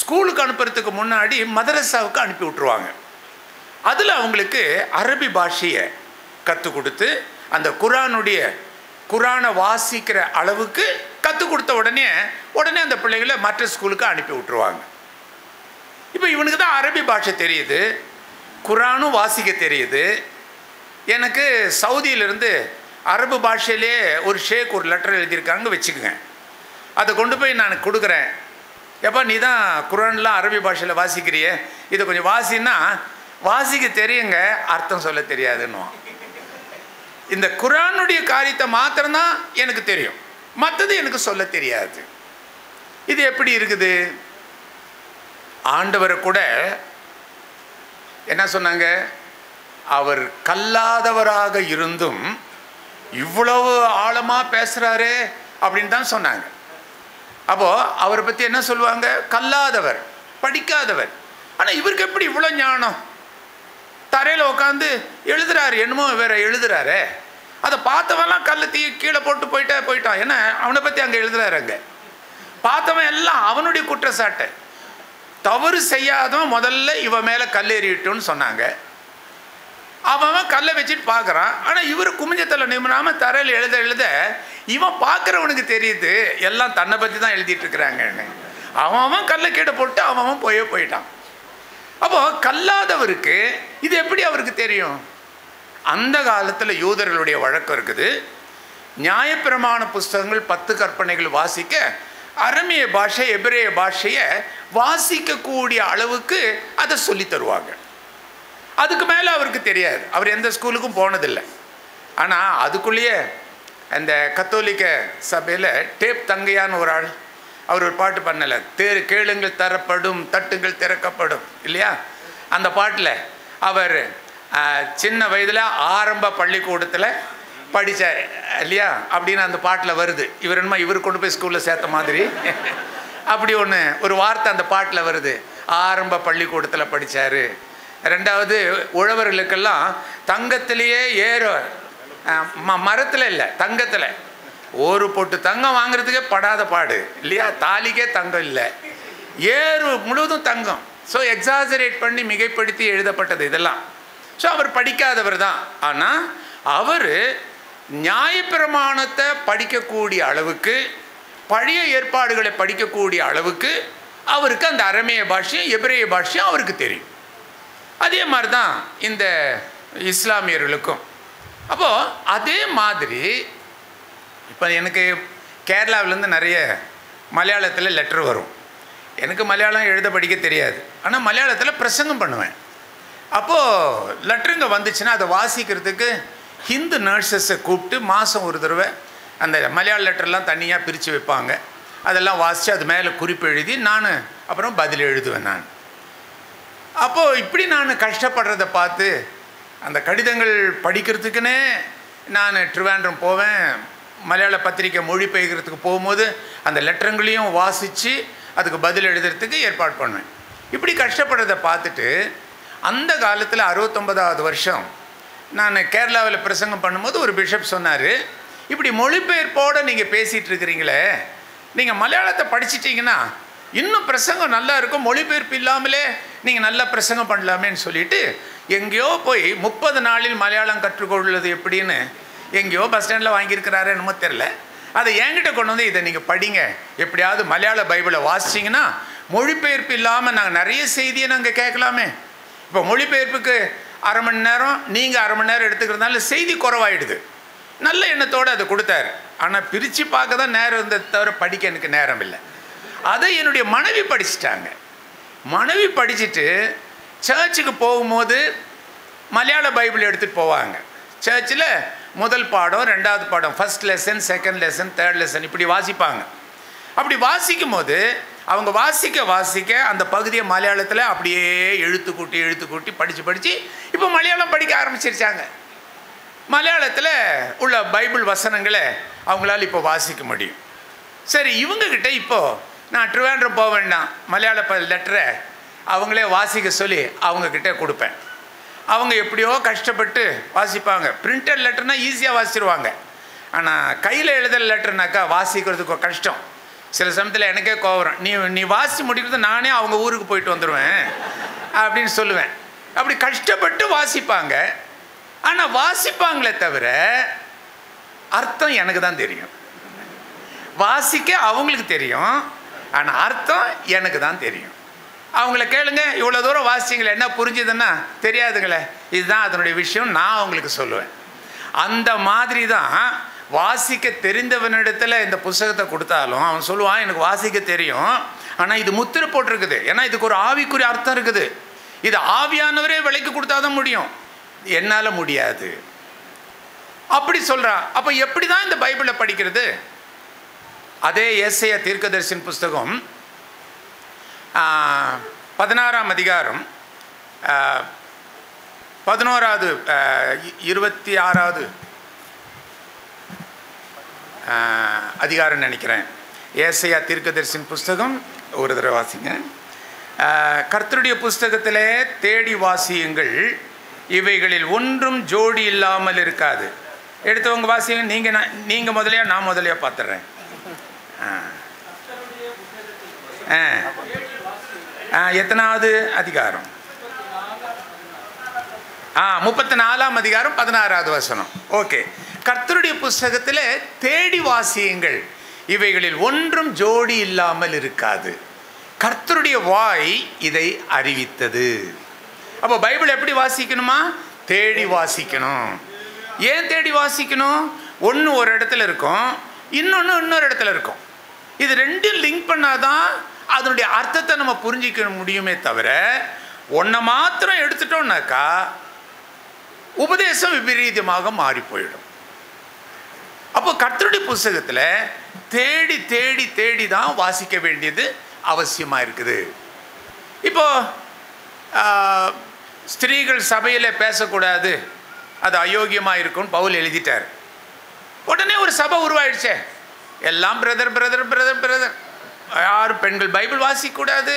ஸ்கூலுக்கு அனுப்புறதுக்கு முன்னாடி மதரசாவுக்கு அனுப்பி விட்ருவாங்க. அதில் அவங்களுக்கு அரபி பாஷையை கற்றுக் கொடுத்து அந்த குரானை வாசிக்கிற அளவுக்கு கற்றுக் கொடுத்த உடனே அந்த பிள்ளைகளை மற்ற ஸ்கூலுக்கு அனுப்பி விட்ருவாங்க. இப்போ இவனுக்கு தான் அரபி பாஷை தெரியுது, குரானும் வாசிக்க தெரியுது. எனக்கு சவுதியிலேருந்து அரபு பாஷையிலே ஒரு ஷேக் ஒரு லெட்டர் எழுதியிருக்காங்க வச்சுக்கோங்க, அதை கொண்டு போய் நான் கொடுக்குறேன். எப்போ நீ தான் குரான்லாம் அரபி பாஷையில் வாசிக்கிறியே, இதை கொஞ்சம் வாசின்னா, வாசிக்க தெரியுங்க, அர்த்தம் சொல்ல தெரியாதுன்னுவான். இந்த குரானுடைய காரியத்தை மாத்திரம்தான் எனக்கு தெரியும், மற்றது எனக்கு சொல்ல தெரியாது. இது எப்படி இருக்குது? ஆண்டவரை கூட என்ன சொன்னாங்க, அவர் கல்லாதவராக இருந்தும் இவ்வளவு ஆழமாக பேசுகிறாரு அப்படின்னு தான் சொன்னாங்க. அப்போது அவரை பற்றி என்ன சொல்லுவாங்க, கல்லாதவர், படிக்காதவர். ஆனால் இவருக்கு எப்படி இவ்வளோ ஞானம்? தரையில் உட்காந்து எழுதுறாரு, என்னமோ வேற எழுதுறாரு, அதை பார்த்தவெல்லாம் கல்லை கீழே போட்டு போயிட்டான். ஏன்னா அவனை பற்றி அங்கே எழுதுறாரு. அங்கே பார்த்தவன் எல்லாம் அவனுடைய குற்றச்சாட்டை, தவறு செய்யாதவன் முதல்ல இவன் மேலே கல் எறியட்டும்னு சொன்னாங்க. அவன் கல்லை வச்சுட்டு பார்க்குறான். ஆனால் இவர் குமிஞ்சத்தில் நிமிராமல் தரையில் எழுத இவன் பார்க்குறவனுக்கு தெரியுது எல்லாம் தன்னை பற்றி தான் எழுதிட்டு இருக்கிறாங்கன்னு. அவன் கல்லை கீழே போட்டு அவன் போயிட்டான். அப்போது கல்லாதவருக்கு இது எப்படி அவருக்கு தெரியும்? அந்த காலத்தில் யூதர்களுடைய வழக்கம் இருக்குது, நியாயப்பிரமாண புஸ்தகங்கள் 10 கற்பனைகள் வாசிக்க அரமிய பாஷை எபிரேய பாஷையை வாசிக்கக்கூடிய அளவுக்கு அதை சொல்லி தருவாங்க. அதுக்கு மேலே அவருக்கு தெரியாது, அவர் எந்த ஸ்கூலுக்கும் போனதில்லை. ஆனால் அதுக்குள்ளேயே அந்த கத்தோலிக்க சபையில் டேப் தங்கையான்னு ஒரு ஆள், அவர் ஒரு பாட்டு பண்ணலை, கேளுங்கள் தரப்படும், தட்டுங்கள் திறக்கப்படும் இல்லையா? அந்த பாட்டில் அவர் சின்ன வயதில் ஆரம்ப பள்ளிக்கூடத்தில் படித்தார் இல்லையா அப்படின்னு அந்த பாட்டில் வருது. இவர் என்னமா இவர் கொண்டு போய் ஸ்கூலில் சேர்த்த மாதிரி அப்படி ஒரு வார்த்தை அந்த பாட்டில் வருது. ஆரம்ப பள்ளிக்கூடத்தில் படித்தார். ரெண்டாவது, உழவர்களுக்கெல்லாம் தங்கத்திலேயே மரத்தில் இல்லை, தங்கத்தில் ஒரு பொட்டு தங்கம் வாங்குறதுக்கே படாத பாடு இல்லையா? தாலிக்கே தங்கம் இல்லை, ஏறு முழுவதும் தங்கம். ஸோ எக்ஸாஜரேட் பண்ணி மிகைப்படுத்தி எழுதப்பட்டது இதெல்லாம். ஸோ அவர் படிக்காதவர் தான். ஆனால் அவர் நியாயப்பிரமாணத்தை படிக்கக்கூடிய அளவுக்கு, பழைய ஏற்பாடுகளை படிக்கக்கூடிய அளவுக்கு அவருக்கு அந்த அரமேய பாஷையும் எபிரேய பாஷையும் அவருக்கு தெரியும். அதே மாதிரி தான் இந்த இஸ்லாமியர்களுக்கும். அப்போது அதே மாதிரி இப்போ எனக்கு கேரளாவிலேருந்து நிறைய மலையாளத்தில் லெட்டர் வரும். எனக்கு மலையாளம் எழுத படிக்க தெரியாது, ஆனால் மலையாளத்தில் பிரசங்கம் பண்ணுவேன். அப்போது லெட்டருங்க வந்துச்சுன்னா அதை வாசிக்கிறதுக்கு ஹிந்து நர்சஸை கூப்பிட்டு மாதம் ஒரு தடவை அந்த மலையாள லெட்டர்லாம் தனியாக பிரித்து வைப்பாங்க. அதெல்லாம் வாசித்து அது மேலே குறிப்பு எழுதி நான் அப்புறம் பதில் எழுதுவேன். நான் அப்போது இப்படி நான் கஷ்டப்படுறதை பார்த்து அந்த கடிதங்கள் படிக்கிறதுக்குன்னே நான் ட்ரிவாண்ட்ரம் போவேன். மலையாள பத்திரிக்கை மொழிபெயர்க்கிறதுக்கு போகும்போது அந்த லெட்டருங்களையும் வாசித்து அதுக்கு பதில் எழுதுறதுக்கு ஏற்பாடு பண்ணுவேன். இப்படி கஷ்டப்படுறதை பார்த்துட்டு அந்த காலத்தில் 69வது வருஷம் நான் கேரளாவில் பிரசங்கம் பண்ணும்போது ஒரு பிஷப் சொன்னார், இப்படி மொழிபெயர்ப்போடு நீங்கள் பேசிகிட்டு இருக்கிறீங்களே, நீங்கள் மலையாளத்தை படிச்சிட்டிங்கன்னா இன்னும் பிரசங்கம் நல்லா இருக்கும், மொழிபெயர்ப்பு இல்லாமலே நீங்கள் நல்லா பிரசங்கம் பண்ணலாமேன்னு சொல்லிட்டு எங்கேயோ போய் 30 நாளில் மலையாளம் கற்றுக்கொள்வது எப்படின்னு எங்கேயோ பஸ் ஸ்டாண்டில் வாங்கியிருக்கிறாரு என்னமோ தெரில. அதை என்கிட்ட கொண்டு வந்து இதை நீங்கள் படிங்க, எப்படியாவது மலையாள பைபிளை வாசிச்சிங்கன்னா மொழிபெயர்ப்பு இல்லாமல் நாங்கள் நிறைய செய்தியை நாங்கள் கேட்கலாமே. இப்போ மொழிபெயர்ப்புக்கு அரை மணி நேரம், நீங்கள் அரை மணி நேரம் எடுத்துக்கிறதுனால செய்தி குறைவாயிடுது. நல்ல எண்ணத்தோடு அதை கொடுத்தாரு. ஆனால் பிரித்து பார்க்க தான் நேரம் இருந்ததை தவிர படிக்க எனக்கு நேரம் இல்லை. அதை என்னுடைய மனைவி படிச்சுட்டாங்க. மனைவி படிச்சுட்டு சர்ச்சுக்கு போகும்போது மலையாள பைபிள் எடுத்துகிட்டு போவாங்க. சர்ச்சில் முதல் பாடம், ரெண்டாவது பாடம், first lesson, second lesson, third lesson இப்படி வாசிப்பாங்க. அப்படி வாசிக்கும் போது அவங்க வாசிக்க அந்த பகுதியை மலையாளத்தில் அப்படியே எழுத்து கூட்டி படித்து இப்போ மலையாளம் படிக்க ஆரம்பிச்சிருச்சாங்க. மலையாளத்தில் உள்ள பைபிள் வசனங்களை அவங்களால இப்போ வாசிக்க முடியும். சரி, இவங்கக்கிட்ட இப்போது நான் ட்ரிவாண்ட்ரம் போக வேண்டாம், மலையாள லெட்டரை அவங்களே வாசிக்க சொல்லி அவங்கக்கிட்ட கொடுப்பேன். அவங்க எப்படியோ கஷ்டப்பட்டு வாசிப்பாங்க. பிரிண்டட் லெட்டர்னால் ஈஸியாக வாசிச்சிருவாங்க. ஆனால் கையில் எழுதல் லெட்டர்னாக்கா வாசிக்கிறதுக்கு கஷ்டம். சில சமயத்தில் எனக்கே கோவம், நீ வாசி முடிக்கிறது நானே அவங்க ஊருக்கு போயிட்டு வந்துடுவேன் அப்படின்னு சொல்லுவேன். அப்படி கஷ்டப்பட்டு வாசிப்பாங்க. ஆனால் வாசிப்பாங்களே தவிர அர்த்தம் எனக்கு தான் தெரியும். வாசிக்க அவங்களுக்கு தெரியும், ஆனால் அர்த்தம் எனக்கு தான் தெரியும். அவங்கள கேளுங்க, இவ்வளோ தூரம் வாசிச்சிங்களே என்ன புரிஞ்சுதுன்னா தெரியாதுங்களே, இதுதான் அதனுடைய விஷயம் நான் அவங்களுக்கு சொல்லுவேன். அந்த மாதிரி தான் வாசிக்க தெரிந்தவனிடத்தில் இந்த புத்தகத்தை கொடுத்தாலும் அவன் சொல்லுவான் எனக்கு வாசிக்க தெரியும், ஆனால் இது முத்திரை போட்டிருக்குது, ஏன்னா இதுக்கு ஒரு ஆவிக்குரிய அர்த்தம் இருக்குது, இது ஆவியானவரே விலைக்கு கொடுத்தாதான் முடியும், என்னால் முடியாது அப்படி சொல்கிறான். அப்போ எப்படி தான் இந்த பைபிளை படிக்கிறது? அதே ஏசாயா தீர்க்கதரிசன புஸ்தகம் 16ஆம் அதிகாரம் 11வது 26வது அதிகாரம் நினைக்கிறேன். ஏசாயா தீர்க்கதரிசன புஸ்தகம் ஒரு தடவை வாசிங்க. கர்த்தருடைய புஸ்தகத்திலே தேடி வாசியுங்கள், இவைகளில் ஒன்றும் ஜோடி இல்லாமல் இருக்காது. எடுத்தவங்க வாசிங்க. நீங்கள் முதலையா நான் முதலையா பார்த்துட்றேன். எத்தனாவது அதிகாரம்? 34ஆம் அதிகாரம் 16வது வசனம். ஓகே. கர்த்தருடைய புஸ்தகத்தில் தேடி வாசியுங்கள், இவைகளில் ஒன்றும் ஜோடி இல்லாமல் இருக்காது. கர்த்தருடைய வாய் இதை அறிவித்தது. அப்போ பைபிள் எப்படி வாசிக்கணுமா? தேடி வாசிக்கணும். ஏன் தேடி வாசிக்கணும்? ஒன்று ஒரு இடத்துல இருக்கும், இன்னொன்று இன்னொரு இடத்துல இருக்கும். இது ரெண்டும் லிங்க் பண்ணாதான் அதனுடைய அர்த்தத்தை நம்ம புரிஞ்சிக்க முடியுமே தவிர ஒன்றை மாத்திரம் எடுத்துட்டோம்னாக்கா உபதேசம் விபரீதமாக மாறி போயிடும். அப்போ கர்த்தருடைய புஸ்தகத்தில் தேடி தேடி தேடி தான் வாசிக்க வேண்டியது அவசியமாக இருக்குது. இப்போ ஸ்திரீகள் சபையில் பேசக்கூடாது, அது அயோக்கியமாக இருக்கும்னு பவுல் எழுதிட்டார். உடனே ஒரு சபை உருவாயிடுச்சே, எல்லாம் பிரதர் பிரதர் பிரதர் பிரதர், யாரும் பெண்கள் பைபிள் வாசிக்கக்கூடாது,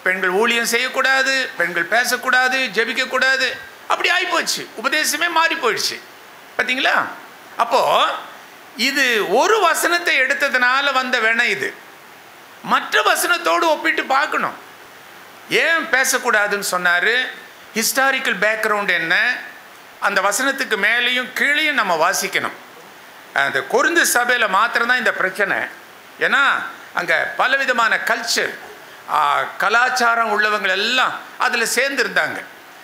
பெண்கள் ஊழியம் செய்யக்கூடாது, பெண்கள் பேசக்கூடாது, ஜெபிக்கக்கூடாது, அப்படி ஆகிப்போச்சு. உபதேசமே மாறி போயிடுச்சு. பார்த்தீங்களா? அப்போது இது ஒரு வசனத்தை எடுத்ததுனால வந்த வேணாம், இது மற்ற வசனத்தோடு ஒப்பிட்டு பார்க்கணும். ஏன் பேசக்கூடாதுன்னு சொன்னார்? ஹிஸ்டாரிக்கல் பேக்ரவுண்ட் என்ன, அந்த வசனத்துக்கு மேலேயும் கீழேயும் நம்ம வாசிக்கணும். அந்த கொரிந்து சபையில் மாத்திரம்தான் இந்த பிரச்சனை. ஏன்னா அங்கே பலவிதமான கல்ச்சர், கலாச்சாரம் உள்ளவங்க எல்லாம் அதில் சேர்ந்துருந்தாங்க.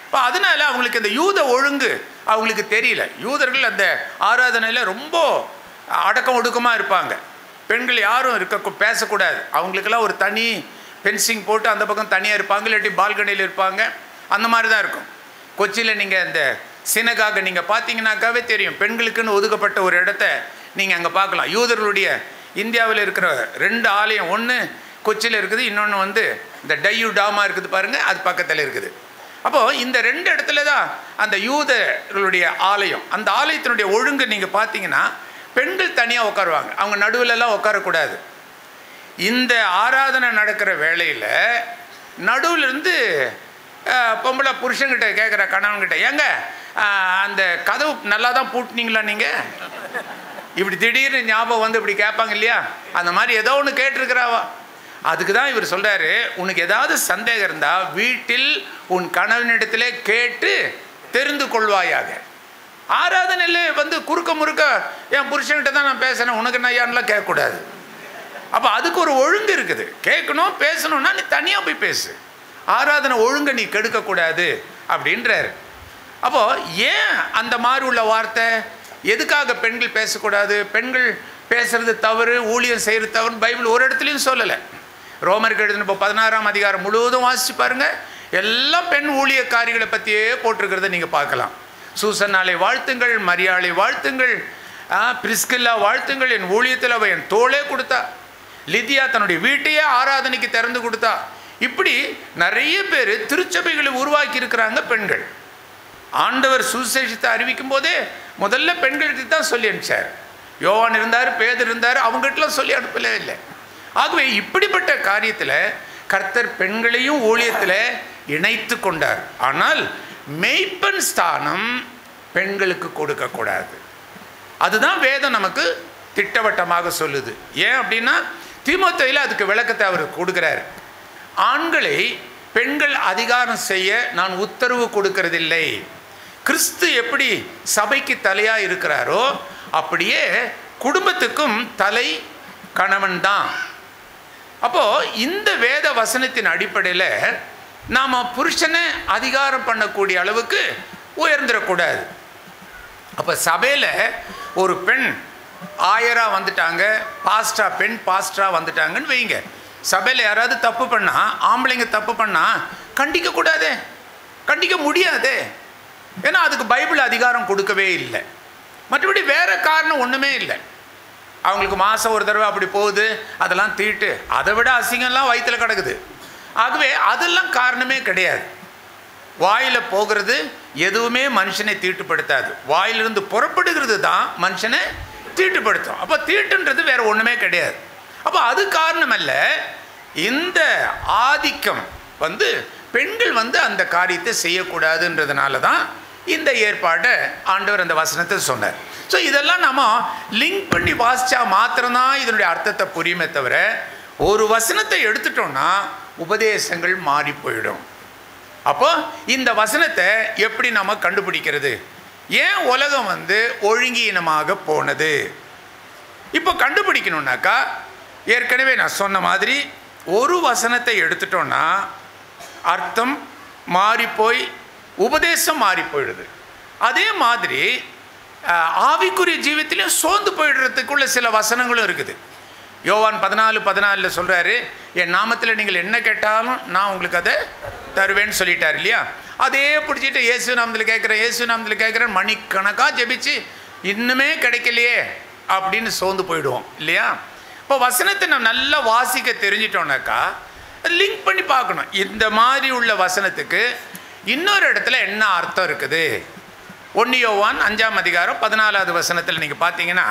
இப்போ அதனால் அவங்களுக்கு இந்த யூத ஒழுங்கு அவங்களுக்கு தெரியல. யூதர்கள் அந்த ஆராதனையில் ரொம்ப அடக்கம் ஒடுக்கமாக இருப்பாங்க. பெண்கள் யாரும் பேசக்கூடாது, அவங்களுக்கெல்லாம் ஒரு தனி பென்சிங் போட்டு அந்த பக்கம் தனியாக இருப்பாங்க, இல்லாட்டி பால்கனியில் இருப்பாங்க. அந்த மாதிரி தான் இருக்கும். கொச்சியில் நீங்கள் இந்த சினகாக நீங்கள் பார்த்தீங்கன்னாக்காவே தெரியும், பெண்களுக்குன்னு ஒதுக்கப்பட்ட ஒரு இடத்த நீங்கள் அங்கே பார்க்கலாம். யூதர்களுடைய இந்தியாவில் இருக்கிற 2 ஆலயம், ஒன்று கொச்சியில் இருக்குது, இன்னொன்று இந்த டையூ டாமா இருக்குது பாருங்கள், அது பக்கத்தில் இருக்குது. அப்போது இந்த 2 இடத்துல தான் அந்த யூதர்களுடைய ஆலயம். அந்த ஆலயத்தினுடைய ஒழுங்கு நீங்கள் பார்த்தீங்கன்னா பெண்கள் தனியாக உட்காருவாங்க, அவங்க நடுவிலலாம் உட்காரக்கூடாது. இந்த ஆராதனை நடக்கிற வேளையில் நடுவிலிருந்து பொம்பளை புருஷன்கிட்ட கேட்குற கணவன்கிட்ட, ஏங்க அந்த கதவு நல்லா தான் பூட்டினீங்களா நீங்கள், இப்படி திடீர்னு ஞாபகம் இப்படி கேட்பாங்க இல்லையா, அந்த மாதிரி ஏதோ ஒன்று கேட்டிருக்கிறாவா. அதுக்கு தான் இவர் சொல்கிறாரு, உனக்கு ஏதாவது சந்தேகம் இருந்தால் வீட்டில் உன் கணவனிடத்திலே கேட்டு தெரிந்து கொள்வாயாக. ஆராதனையில் வந்து குறுக்க முறுக்க என் புருஷன்கிட்ட தான் நான் பேசுகிறேன், உனக்கு நான் யாருலாம் கேட்கக்கூடாது. அப்போ அதுக்கு ஒரு ஒழுங்கு இருக்குது. கேட்கணும் பேசணும்னா நீ தனியாக போய் பேசு, ஆராதனை ஒழுங்கை நீ கெடுக்கக்கூடாது அப்படின்றாரு. அப்போது ஏன் அந்த மாதிரி உள்ள வார்த்தை? எதுக்காக பெண்கள் பேசக்கூடாது, பெண்கள் பேசுறது தவறு, ஊழியம் செய்கிறது தவறுன்னு பைபிள் ஒரு இடத்துலையும் சொல்லலை. ரோமருக்கு எழுதின இப்போ 16ஆம் அதிகாரம் முழுவதும் வாசிச்சு பாருங்க, எல்லாம் பெண் ஊழியக்காரிகளை பற்றியே போட்டிருக்கிறத நீங்கள் பார்க்கலாம். சூசன்னாலை வாழ்த்துங்கள், மரியாளை வாழ்த்துங்கள், பிரிஸ்கில்லா வாழ்த்துங்கள், என் ஊழியத்தில் அவள் என் தோளே கொடுத்தா, லிதியா தன்னுடைய வீட்டையே ஆராதனைக்கு திறந்து கொடுத்தா. இப்படி நிறைய பேர் திருச்சபைகளை உருவாக்கி இருக்கிறாங்க பெண்கள். ஆண்டவர் சுவிசேஷத்தை அறிவிக்கும் போதே முதல்ல பெண்களுக்கு தான் சொல்லி அனுப்பிச்சார். யோவான் இருந்தார், பேதர் இருந்தார், அவங்ககிட்டலாம் சொல்லி அனுப்பவே இல்லை. ஆகவே இப்படிப்பட்ட காரியத்தில் கர்த்தர் பெண்களையும் ஊழியத்தில் இணைத்து கொண்டார். ஆனால் மெய்ப்பன் ஸ்தானம் பெண்களுக்கு கொடுக்கக்கூடாது. அதுதான் வேதம் நமக்கு திட்டவட்டமாக சொல்லுது. ஏன் அப்படின்னா தீமோத்தேயுல அதுக்கு விளக்கத்தை அவர் கொடுக்கிறார். ஆண்களை பெண்கள் அதிகாரம் செய்ய நான் உத்தரவு கொடுக்கறதில்லை. கிறிஸ்து எப்படி சபைக்கு தலையாக இருக்கிறாரோ அப்படியே குடும்பத்துக்கும் தலை கணவன் தான். அப்போது இந்த வேத வசனத்தின் அடிப்படையில் நாம் புருஷனை அதிகாரம் பண்ணக்கூடிய அளவுக்கு உயர்ந்துடக்கூடாது. அப்போ சபையில் ஒரு பெண் ஆயராக வந்துட்டாங்க, பாஸ்டா பெண் பாஸ்டராக வந்துட்டாங்கன்னு வைங்க. சபையில் யாராவது தப்பு பண்ணால், ஆம்பளைங்க தப்பு பண்ணால் கண்டிக்கக்கூடாதே, கண்டிக்க முடியாதே. ஏன்னா அதுக்கு பைபிள் அதிகாரம் கொடுக்கவே இல்லை. மற்றபடி வேறு காரணம் ஒன்றுமே இல்லை. அவங்களுக்கு மாதம் ஒரு தடவை அப்படி போகுது, அதெல்லாம் தீட்டு, அதை விட அசிங்கம்லாம் வயிற்றில் கிடக்குது. ஆகவே அதெல்லாம் காரணமே கிடையாது. வாயில் போகிறது எதுவுமே மனுஷனை தீட்டுப்படுத்தாது, வாயிலிருந்து புறப்படுகிறது தான் மனுஷனை தீட்டுப்படுத்தும். அப்போ தீட்டுன்றது வேறு ஒன்றுமே கிடையாது. அப்போ அது காரணம் அல்ல. இந்த ஆதிக்கம் வந்து பெண்கள் வந்து அந்த காரியத்தை செய்யக்கூடாதுன்றதுனால தான் இந்த ஏற்பாட்டை ஆண்டவர் அந்த வசனத்தை சொன்னார். ஸோ இதெல்லாம் நம்ம லிங்க் பண்ணி வாசித்தா மாத்திரம்தான் இதனுடைய அர்த்தத்தை புரியுமே தவிர, ஒரு வசனத்தை எடுத்துட்டோம்னா உபதேசங்கள் மாறி போயிடும். அப்போ இந்த வசனத்தை எப்படி நம்ம கண்டுபிடிக்கிறது? ஏன் உலகம் வந்து ஒழுங்கீனமாக போனது? இப்போ கண்டுபிடிக்கணுன்னாக்கா ஏற்கனவே நான் சொன்ன மாதிரி ஒரு வசனத்தை எடுத்துட்டோன்னா அர்த்தம் மாறிப்போய் உபதேசம் மாறி போயிடுது. அதே மாதிரி ஆவிக்குரிய ஜீவித்திலையும் சோர்ந்து போயிடுறதுக்குள்ள சில வசனங்களும் இருக்குது. யோவான் 14:14 சொல்கிறாரு, என் நாமத்தில் நீங்கள் என்ன கேட்டாலும் நான் உங்களுக்கு அதை தருவேன்னு சொல்லிட்டார் இல்லையா? அதே பிடிச்சிட்டு இயேசு நாமத்தில் கேட்குறேன், இயேசு நாமத்தில் கேட்குறேன், மணிக்கணக்காக ஜெபிச்சு இன்னுமே கிடைக்கலையே அப்படின்னு சோர்ந்து போயிடுவோம் இல்லையா? இப்போ வசனத்தை நம்ம நல்லா வாசிக்க தெரிஞ்சிட்டோம்னாக்கா லிங்க் பண்ணி பார்க்கணும். இந்த மாதிரி உள்ள வசனத்துக்கு இன்னொரு இடத்துல என்ன அர்த்தம் இருக்குது? 1 யோவான் 5ஆம் அதிகாரம் 14வது வசனத்தில் நீங்கள் பார்த்தீங்கன்னா,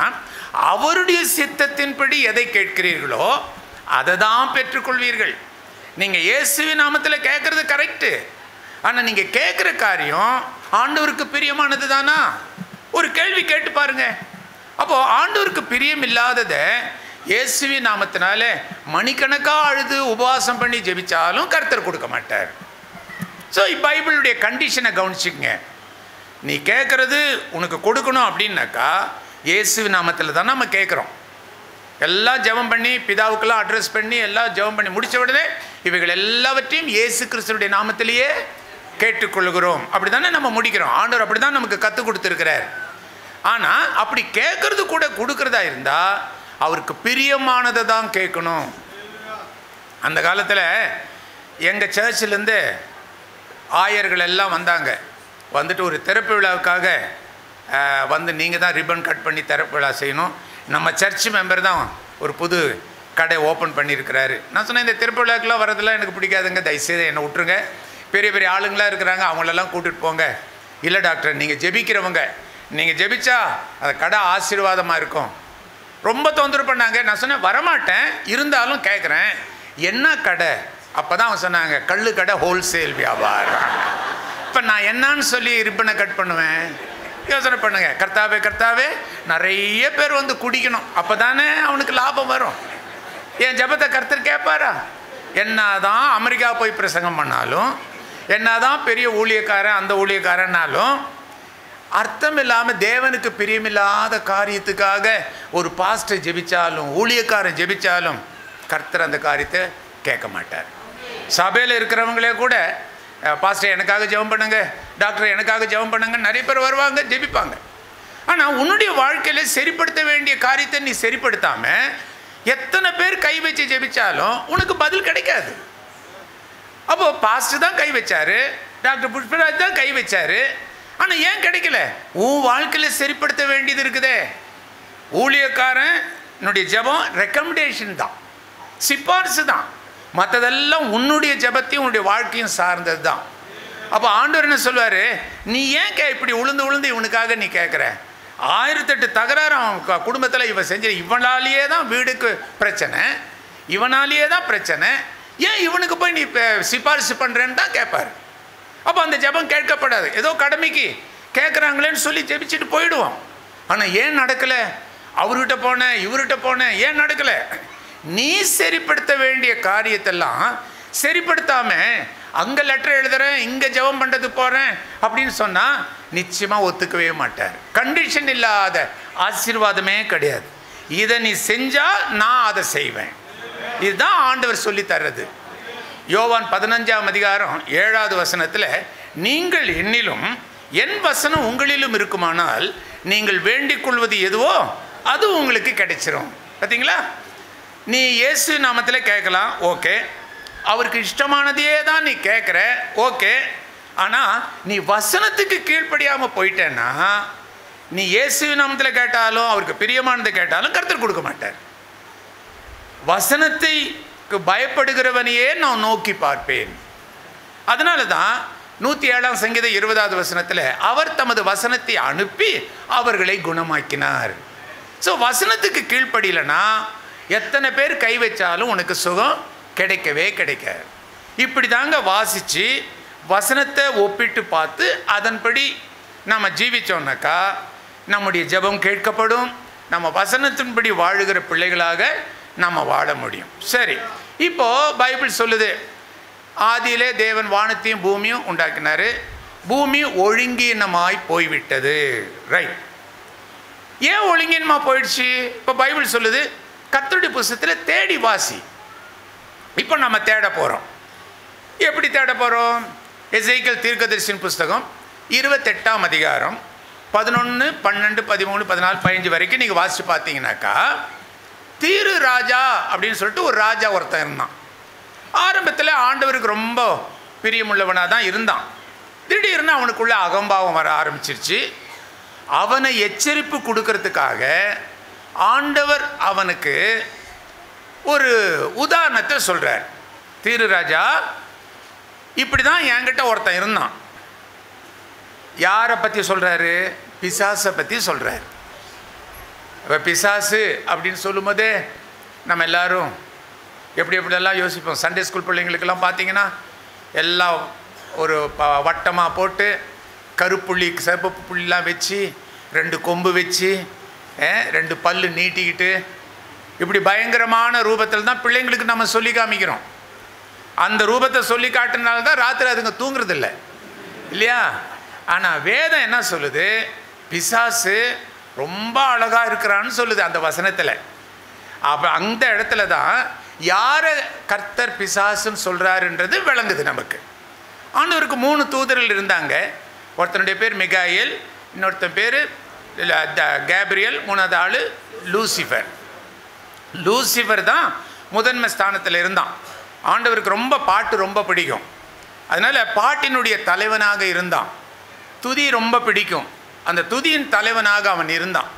அவருடைய சித்தத்தின்படி எதை கேட்கிறீர்களோ அதை தான் பெற்றுக்கொள்வீர்கள். நீங்கள் இயேசுவின் நாமத்தில் கேட்குறது கரெக்டு, ஆனால் நீங்கள் கேட்குற காரியம் ஆண்டவருக்கு பிரியமானது தானா? ஒரு கேள்வி கேட்டு பாருங்க. அப்போது ஆண்டவருக்கு பிரியம் இல்லாததை இயேசுவின் நாமத்தினால மணிக்கணக்காக அழுது உபவாசம் பண்ணி ஜெபிச்சாலும் கர்த்தர் கொடுக்க மாட்டார். ஸோ பைபிளுடைய கண்டிஷனை கவனிச்சுக்கங்க. நீ கேட்குறது உனக்கு கொடுக்கணும் அப்படின்னாக்கா இயேசுவின் நாமத்தில் தான் நம்ம கேட்குறோம். எல்லாம் ஜெபம் பண்ணி பிதாவுக்கெல்லாம் அட்ரஸ் பண்ணி எல்லாம் ஜெபம் பண்ணி முடித்த உடனே இவைகள் எல்லாவற்றையும் இயேசு கிறிஸ்துடைய நாமத்திலேயே கேட்டுக்கொள்கிறோம் அப்படி தானே நம்ம முடிக்கிறோம். ஆண்டவர் அப்படி தான் நமக்கு கற்றுக் கொடுத்துருக்கிறார். ஆனால் அப்படி கேட்குறது கூட கொடுக்குறதா இருந்தால் அவருக்கு பிரியமானதை தான் கேட்கணும். அந்த காலத்தில் எங்கள் சர்ச்சிலேருந்து ஆயர்கள் எல்லாம் வந்தாங்க. வந்துட்டு ஒரு திறப்பு விழாவுக்காக வந்து நீங்கள் தான் ரிப்பன் கட் பண்ணி திறப்பு விழா செய்யணும். நம்ம சர்ச் மெம்பர் தான் ஒரு புது கடை ஓப்பன் பண்ணியிருக்கிறாரு. நான் சொன்னேன், இந்த திறப்பு விழாக்கெலாம் வரதெல்லாம் எனக்கு பிடிக்காதுங்க, தயவுசெய்து என்னை விட்டுருங்க, பெரிய பெரிய ஆளுங்களாக இருக்கிறாங்க, அவங்களெல்லாம் கூட்டிகிட்டு போங்க. இல்லை டாக்டர், நீங்கள் ஜெபிக்கிறவங்க, நீங்கள் ஜெபிச்சா அந்த கடை ஆசீர்வாதமாக இருக்கும். ரொம்ப தொந்தரவு பண்ணாங்க. நான் சொன்னேன், வரமாட்டேன், இருந்தாலும் கேட்குறேன் என்ன கடை? அப்போ தான் அவங்க சொன்னாங்க, கள்ளு கடை, ஹோல்சேல் வியாபாரம். இப்போ நான் என்னான்னு சொல்லி ரிப்பனை கட் பண்ணுவேன்? யோசனை பண்ணுங்க. கர்த்தாவே கர்த்தாவே, நிறைய பேர் வந்து குடிக்கணும், அப்போ தானே அவனுக்கு லாபம் வரும். என் ஜெபத்தை கர்த்தர் கேட்பாரா? என்னதான் அமெரிக்கா போய் பிரசங்கம் பண்ணாலும், என்னதான் பெரிய ஊழியக்காரன் அந்த ஊழியக்காரன்னாலும், அர்த்தம் இல்லாமல் தேவனுக்கு பிரியமில்லாத காரியத்துக்காக ஒரு பாஸ்டர் ஜெபிச்சாலும் ஊழியக்காரன் ஜெபிச்சாலும் கர்த்தர் அந்த காரியத்தை கேட்க மாட்டார். சபையில் இருக்கிறவங்களே கூட பாஸ்டர் எனக்காக ஜெபம் பண்ணுங்க, டாக்டர் எனக்காக ஜெபம் பண்ணுங்க, நிறைய பேர் வருவாங்க, ஜெபிப்பாங்க. ஆனால் உன்னுடைய வாழ்க்கையில் சரிப்படுத்த வேண்டிய காரியத்தை நீ சரிப்படுத்தாமல் எத்தனை பேர் கை வச்சு ஜெபிச்சாலும் உனக்கு பதில் கிடைக்காது. அப்போது பாஸ்டர் தான் கை வச்சாரு, டாக்டர் புஷ்பராஜ் தான் கை வச்சாரு, ஆனால் ஏன் கிடைக்கல? உன் வாழ்க்கையில் சரிப்படுத்த வேண்டியது இருக்குதே. ஊழியக்காரன் என்னுடைய ஜெபம் ரெக்கமெண்டேஷன் தான், சிபாரிசு தான். மற்றதெல்லாம் உன்னுடைய ஜெபத்தையும் உன்னுடைய வாழ்க்கையும் சார்ந்தது தான். அப்போ ஆண்டவர் என்ன சொல்வார், நீ ஏன் இப்படி உளுந்து உளுந்து இவனுக்காக நீ கேட்குற? 1008 தகராறு அவன் குடும்பத்தில் இவன் செஞ்ச, இவனாலேயே தான் வீடுக்கு பிரச்சனை, இவனாலேயே தான் பிரச்சனை, ஏன் இவனுக்கு போய் நீ சிபாரிசு பண்ணுறேன்னு தான் கேட்பார். அப்போ அந்த ஜெபம் கேட்கப்படாது. ஏதோ கடமைக்கு கேட்குறாங்களேன்னு சொல்லி ஜெபிச்சுட்டு போயிடுவோம். ஆனால் ஏன் நடக்கலை? அவர்கிட்ட போனேன், இவர்கிட்ட போனேன், ஏன் நடக்கலை? நீ சரிப்படுத்த வேண்டிய காரியத்தெல்லாம் சரிப்படுத்தாமல் அங்கே லெட்டர் எழுதுறேன், இங்கே ஜெபம் பண்ணுறது போகிறேன் அப்படின்னு சொன்னால் நிச்சயமாக ஒத்துக்கவே மாட்டார். கண்டிஷன் இல்லாத ஆசீர்வாதமே கிடையாது. இதை நீ செஞ்சால் நான் அதை செய்வேன். இதுதான் ஆண்டவர் சொல்லி தர்றது. யோவான் 15ஆம் அதிகாரம் 7வது வசனத்தில், நீங்கள் என்னிலும் என் வசனம் உங்களிலும் இருக்குமானால் நீங்கள் வேண்டிக் கொள்வது எதுவோ அது உங்களுக்கு கிடைச்சிரும். பார்த்தீங்களா? நீ இயேசு நாமத்தில் கேட்கலாம், ஓகே, அவருக்கு இஷ்டமானதையே தான் நீ கேட்குற, ஓகே. ஆனால் நீ வசனத்துக்கு கீழ்ப்படியாமல் போயிட்டேன்னா, நீ இயேசு நாமத்தில் கேட்டாலும் அவருக்கு பிரியமானதை கேட்டாலும் கர்த்தர் கொடுக்க மாட்டார். வசனத்தைக்கு பயப்படுகிறவனையே நான் நோக்கி பார்ப்பேன். அதனால தான் 107ஆம் சங்கீதம் 20வது வசனத்தில், அவர் தமது வசனத்தை அனுப்பி அவர்களை குணமாக்கினார். ஸோ வசனத்துக்கு கீழ்ப்படியலைன்னா எத்தனை பேர் கை வச்சாலும் உனக்கு சுகம் கிடைக்கவே கிடைக்காது. இப்படி தாங்க வாசித்து வசனத்தை ஒப்பிட்டு பார்த்து அதன்படி நம்ம ஜீவிச்சோம்னாக்கா நம்முடைய ஜெபம் கேட்கப்படும். நம்ம வசனத்தின்படி வாழுகிற பிள்ளைகளாக நம்ம வாழ முடியும். சரி, இப்போது பைபிள் சொல்லுது, ஆதியிலே தேவன் வானத்தையும் பூமியும் உண்டாக்கினார், பூமி ஒழுங்கீனமாய் போய்விட்டது. ரைட். ஏன் ஒழுங்கீனமாக போயிடுச்சு? இப்போ பைபிள் சொல்லுது, கர்த்தருடைய புஸ்தகத்தில் தேடி வாசி. இப்போ நம்ம தேட போகிறோம். எப்படி தேட போகிறோம்? எசேக்கியேல் தீர்க்கதரிசியின் புஸ்தகம் 28ஆம் அதிகாரம் 11, 12, 13, 14, 15 வரைக்கும் நீங்கள் வாசித்து பார்த்தீங்கன்னாக்கா, தீரு ராஜா அப்படின்னு சொல்லிட்டு ஒரு ராஜா ஒருத்தன் இருந்தான். ஆரம்பத்தில் ஆண்டவருக்கு ரொம்ப பிரியமுள்ளவனாக தான் இருந்தான். திடீர்னு அவனுக்குள்ளே அகம்பாவம் வர ஆரம்பிச்சிருச்சு. அவனை எச்சரிப்பு கொடுக்கறதுக்காக ஆண்டவர் அவனுக்கு ஒரு உதாரணத்தை சொல்கிறார். தீரு ராஜா, இப்படி தான் என்கிட்ட ஒருத்தன் இருந்தான். யாரை பற்றி சொல்கிறாரு? பிசாசை பற்றி சொல்கிறார். இப்போ பிசாசு அப்படின்னு சொல்லும்போதே நம்ம எல்லோரும் எப்படியெல்லாம் யோசிப்போம். சண்டே ஸ்கூல் பிள்ளைங்களுக்கெல்லாம் பார்த்தீங்கன்னா எல்லாம் ஒரு வட்டமாக போட்டு கருப்புள்ளி சிவப்பு புள்ளிலாம் வச்சு 2 கொம்பு வச்சு 2 பல்லு நீட்டிக்கிட்டு இப்படி பயங்கரமான ரூபத்தில் தான் பிள்ளைங்களுக்கு நம்ம சொல்லி காமிக்கிறோம். அந்த ரூபத்தை சொல்லி காட்டுனால தான் ராத்திரி அதுங்க தூங்குறதில்ல, இல்லையா? ஆனால் வேதம் என்ன சொல்லுது? பிசாசு ரொம்ப அழகாக இருக்கிறான்னு சொல்லுது அந்த வசனத்தில். அப்போ அந்த இடத்துல தான் யாரை கர்த்தர் பிசாசுன்னு சொல்கிறாருன்றது விளங்குது நமக்கு. ஆண்டவருக்கு 3 தூதர்கள் இருந்தாங்க. ஒருத்தனுடைய பேர் மிகாயேல், இன்னொருத்தன் பேர் கேப்ரியல், 3வது ஆள் லூசிஃபர். லூசிஃபர் தான் முதன்மை ஸ்தானத்தில் இருந்தான். ஆண்டவருக்கு பாட்டு ரொம்ப பிடிக்கும், அதனால் பாட்டினுடைய தலைவனாக இருந்தான். துதி ரொம்ப பிடிக்கும், அந்த துதியின் தலைவனாக அவன் இருந்தான்.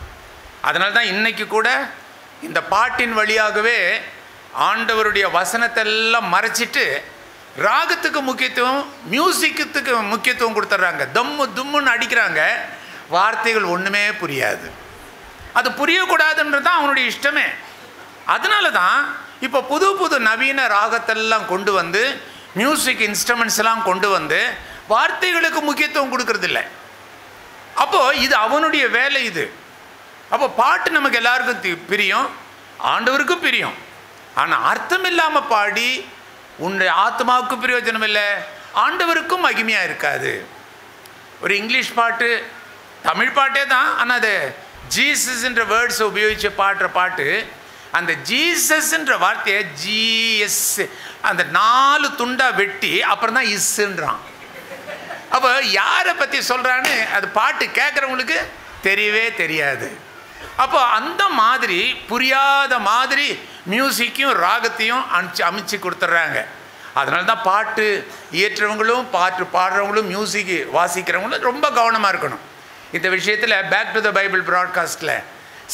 அதனால தான் இன்றைக்கி கூட இந்த பாட்டின் வழியாகவே ஆண்டவருடைய வசனத்தெல்லாம் மறைச்சிட்டு ராகத்துக்கு முக்கியத்துவம், மியூசிக்கத்துக்கு முக்கியத்துவம் கொடுத்துட்றாங்க. தம்மு தும்முன்னு அடிக்கிறாங்க, வார்த்தைகள் ஒன்றுமே புரியாது. அது புரியக்கூடாதுன்றது தான் அவனுடைய இஷ்டமே. அதனால தான் இப்போ புது புது நவீன ராகத்தெல்லாம் கொண்டு வந்து, மியூசிக் இன்ஸ்ட்ருமெண்ட்ஸ் எல்லாம் கொண்டு வந்து வார்த்தைகளுக்கு முக்கியத்துவம் கொடுக்கறதில்ல. அப்போது இது அவனுடைய வேலை இது. அப்போ பாட்டு நமக்கு எல்லாருக்கும் பிரியும், ஆண்டவருக்கும் பிரியும். ஆனால் அர்த்தம் இல்லாமல் பாடி உன்னுடைய ஆத்மாவுக்கு பிரயோஜனம் இல்லை, ஆண்டவருக்கும் மகிமையாக இருக்காது. ஒரு இங்கிலீஷ் பாட்டு, தமிழ் பாட்டே தான், ஆனால் அது ஜீசஸ்ன்ற வேர்ட்ஸை உபயோகித்து பாடுற பாட்டு. அந்த ஜீசஸ்ன்ற வார்த்தையை ஜிஎஸ் அந்த 4 துண்டாக வெட்டி அப்புறம் தான் இஸ்ன்றான். அப்போ யாரை பற்றி சொல்கிறான்னு அது பாட்டு கேட்குறவங்களுக்கு தெரியவே தெரியாது. அப்போ அந்த மாதிரி புரியாத மாதிரி மியூசிக்கையும் ராகத்தையும் அமைச்சு கொடுத்துட்றாங்க. அதனால தான் பாட்டு இயற்றவங்களும் பாட்டு பாடுறவங்களும் மியூசிக்கு வாசிக்கிறவங்களும் ரொம்ப கவனமாக இருக்கணும். இந்த விஷயத்தில் பேக் டு த பைபிள் ப்ராட்காஸ்ட்டில்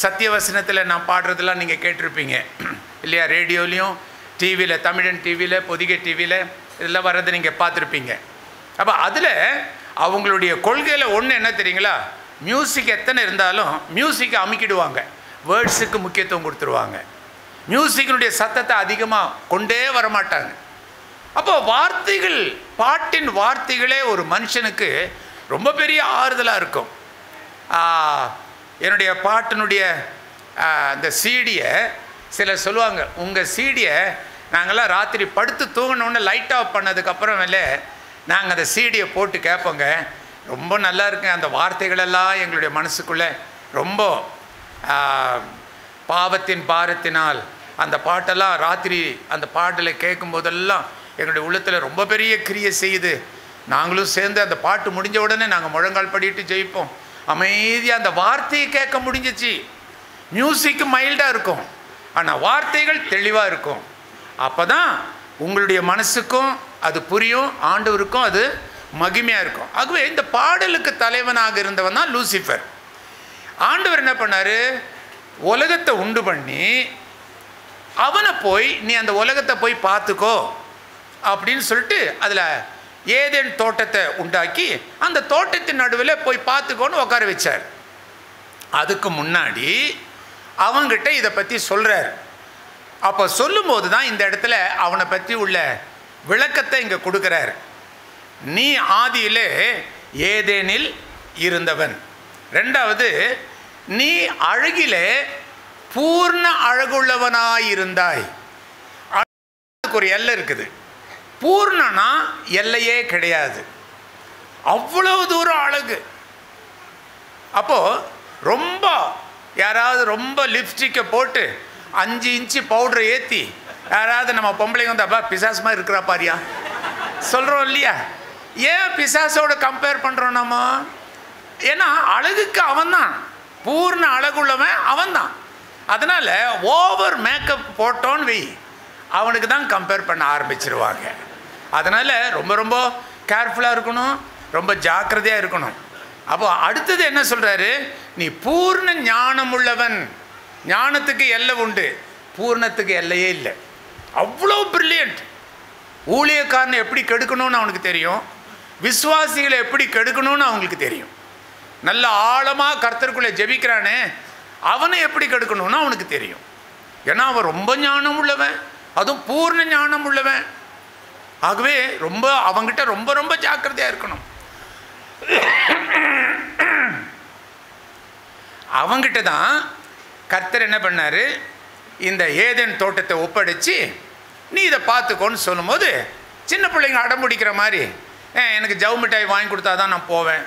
சத்தியவசனத்தில் நான் பாடுறதெல்லாம் நீங்கள் கேட்டிருப்பீங்க இல்லையா? ரேடியோலையும் டிவியில், தமிழன் டிவியில், பொதிகை டிவியில் இதெல்லாம் வர்றதை நீங்கள் பார்த்துருப்பீங்க. அப்போ அதில் அவங்களுடைய கொள்கையில் ஒன்று என்ன தெரியுங்களா? மியூசிக் எத்தனை இருந்தாலும் மியூசிக்கை அமுக்கிடுவாங்க, வேர்ட்ஸுக்கு முக்கியத்துவம் கொடுத்துருவாங்க. மியூசிக்கினுடைய சத்தத்தை அதிகமாக கொண்டே வரமாட்டாங்க. அப்போ வார்த்தைகள், பாட்டின் வார்த்தைகளே ஒரு மனுஷனுக்கு ரொம்ப பெரிய ஆறுதலாக இருக்கும். என்னுடைய பாட்டினுடைய அந்த சீடியை சிலர் சொல்லுவாங்க, உங்கள் சீடியை நாங்கள்லாம் ராத்திரி படுத்து தூங்கினோன்னு லைட் ஆஃப் பண்ணதுக்கப்புறமேலே நாங்கள் அந்த சீடியை போட்டு கேட்போங்க, ரொம்ப நல்லா இருக்குங்க. அந்த வார்த்தைகளெல்லாம் எங்களுடைய மனசுக்குள்ளே ரொம்ப பாவத்தின் பாரத்தினால் அந்த பாட்டெல்லாம் ராத்திரி அந்த பாட்டலை கேட்கும்போதெல்லாம் எங்களுடைய உள்ளத்தில் ரொம்ப பெரிய கிரியை செய்யுது. நாங்களும் சேர்ந்து அந்த பாட்டு முடிஞ்ச உடனே நாங்கள் முழங்கால் படிட்டு ஜெயிப்போம். அமைதியாக அந்த வார்த்தையை கேட்க முடிஞ்சிச்சு. மியூசிக்கு மைல்டாக இருக்கும், ஆனால் வார்த்தைகள் தெளிவாக இருக்கும். அப்போ தான் உங்களுடைய மனசுக்கும் அது புரியும், ஆண்டவருக்கும் அது மகிமையாக இருக்கும். ஆகவே இந்த பாடலுக்கு தலைவனாக இருந்தவன் தான் லூசிஃபர். ஆண்டவர் என்ன பண்ணார்? உலகத்தை உண்டு பண்ணி அவனை போய் நீ அந்த உலகத்தை போய் பார்த்துக்கோ அப்படின்னு சொல்லிட்டு அதில் ஏதேன் தோட்டத்தை உண்டாக்கி அந்த தோட்டத்தின் நடுவில் போய் பார்த்துக்கோன்னு உட்கார வச்சார். அதுக்கு முன்னாடி அவங்கிட்ட இதை பற்றி சொல்கிறார். அப்போ சொல்லும்போது தான் இந்த இடத்துல அவனை பற்றி உள்ள விளக்கத்தை இங்கே கொடுக்குறார். நீ ஆதியிலே ஏதேனில் இருந்தவன். ரெண்டாவது, நீ அழகிலே பூர்ண அழகுள்ளவனாயிருந்தாய். அழகுக்கு ஒரு எல்லை இருக்குது, பூர்ணனா எல்லையே கிடையாது, அவ்வளவு தூரம் அழகு. அப்போது ரொம்ப யாராவது ரொம்ப லிப்ஸ்டிக்கை போட்டு 5 இன்ச்சு பவுடரை ஏற்றி யாராவது நம்ம பொம்பளைங்க வந்து அப்பா பிசாஸ் மாதிரி இருக்கிறா பாரியா சொல்கிறோம் இல்லையா? ஏன் பிசாசோட கம்பேர் பண்ணுறோம் நம்ம? ஏன்னா அழகுக்கு அவன்தான் பூர்ண அழகுள்ளவன், அவன்தான். அதனால் ஓவர் மேக்கப் போட்டோன்னு வை, அவனுக்கு தான் கம்பேர் பண்ண ஆரம்பிச்சிருவாங்க. அதனால் ரொம்ப ரொம்ப கேர்ஃபுல்லாக இருக்கணும், ரொம்ப ஜாக்கிரதையாக இருக்கணும். அப்போ அடுத்தது என்ன சொல்கிறாரு? நீ பூர்ண ஞானம் உள்ளவன். ஞானத்துக்கு எல்லை உண்டு, பூர்ணத்துக்கு எல்லையே இல்லை. அவ்வளோ பிரில்லியன்ட். ஊழியக்காரனை எப்படி கெடுக்கணும்னு அவனுக்கு தெரியும், விசுவாசிகளை எப்படி கெடுக்கணும்னு அவங்களுக்கு தெரியும். நல்ல ஆழமாக கர்த்தருக்குள்ளே ஜெபிக்கிறானே அவனை எப்படி கெடுக்கணும்னு அவனுக்கு தெரியும். ஏன்னா அவன் ரொம்ப ஞானம் உள்ளவன், அதுவும் பூர்ண ஞானம் உள்ளவன். ஆகவே ரொம்ப அவங்கிட்ட ரொம்ப ரொம்ப ஜாக்கிரதையாக இருக்கணும். அவங்கிட்ட தான் கர்த்தர் என்ன பண்ணார்? இந்த ஏதேன் தோட்டத்தை ஒப்படைச்சு நீ இதை பார்த்துக்கோன்னு சொல்லும்போது சின்ன பிள்ளைங்க அடம்பிடிக்கிற மாதிரி எனக்கு ஜவு மிட்டாய் வாங்கி கொடுத்தா தான் நான் போவேன்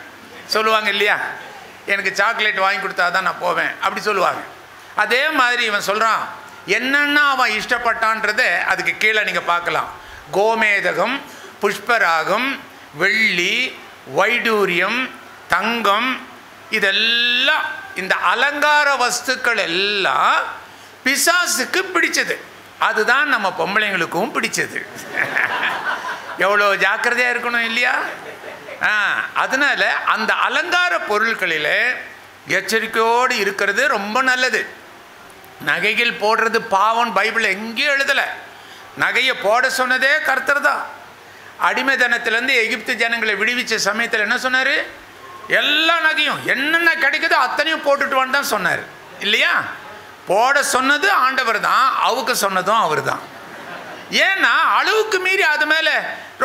சொல்லுவாங்க இல்லையா? எனக்கு சாக்லேட் வாங்கி கொடுத்தா தான் நான் போவேன் அப்படி சொல்லுவாங்க. அதே மாதிரி இவன் சொல்கிறான், என்னென்ன அவன் இஷ்டப்பட்டான்றதை அதுக்கு கீழே நீங்கள் பார்க்கலாம். கோமேதகம், புஷ்பராகம், வெள்ளி, வைடூரியம், தங்கம், இதெல்லாம் இந்த அலங்கார வஸ்துக்கள் எல்லாம் பிசாசுக்கு பிடிச்சது. அதுதான் நம்ம பொம்பளைங்களுக்கும் பிடிச்சது. எவ்வளோ ஜாக்கிரதையாக இருக்கணும் இல்லையா? அதனால் அந்த அலங்கார பொருட்களில் எச்சரிக்கையோடு இருக்கிறது ரொம்ப நல்லது. நகைகள் போடுறது பாவம் பைபிளில் எங்கேயும் எழுதலை. நகையை போட சொன்னதே கர்த்தர் தான். அடிமைத்தனத்திலேருந்து எகிப்து ஜனங்களை விடுவிச்ச சமயத்தில் என்ன சொன்னார்? எல்லா நகையும் என்னென்ன கிடைக்குதோ அத்தனையும் போட்டுட்டு வான்னு தான் சொன்னார் இல்லையா? போட சொன்னது ஆண்டவர் தான், அவுக்க சொன்னதும் அவர் தான். ஏன்னா அளவுக்கு மீறி அது மேலே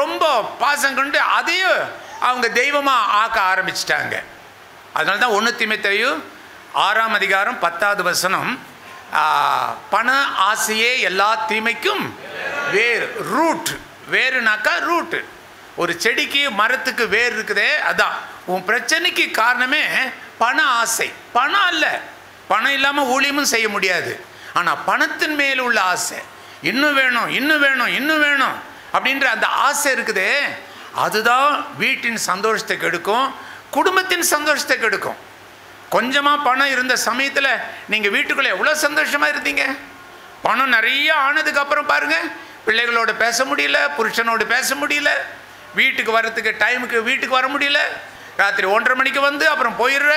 ரொம்ப பாசம் கொண்டு அதையும் அவங்க தெய்வமாக ஆக்க ஆரம்பிச்சிட்டாங்க. அதனால தான் 1 தீமோத்தேயு 6 அதிகாரம் 10வது வசனம், பண ஆசையே எல்லா தீமைக்கும் வேர். Root, வேறுனாக்கா route. ஒரு செடிக்கு மரத்துக்கு வேர் இருக்குதே, அதான் உன் பிரச்சனைக்கு காரணமே பண ஆசை. பணம் அல்ல, பணம் இல்லாமல் ஊழியமும் செய்ய முடியாது. ஆனால் பணத்தின் மேல் உள்ள ஆசை, இன்னும் வேணும் இன்னும் வேணும் இன்னும் வேணும் அப்படின்ற அந்த ஆசை இருக்குதே, அதுதான் வீட்டின் சந்தோஷத்தை கெடுக்கும், குடும்பத்தின் சந்தோஷத்தை கெடுக்கும். கொஞ்சமாக பணம் இருந்த சமயத்தில் நீங்கள் வீட்டுக்குள்ளே எவ்வளோ சந்தோஷமாக இருந்தீங்க. பணம் நிறைய ஆனதுக்கப்புறம் பாருங்கள், பிள்ளைகளோடு பேச முடியல, புருஷனோடு பேச முடியல, வீட்டுக்கு வர்றதுக்கு டைமுக்கு வீட்டுக்கு வர முடியல, ராத்திரி 1:30 மணிக்கு வந்து அப்புறம் போயிடுற.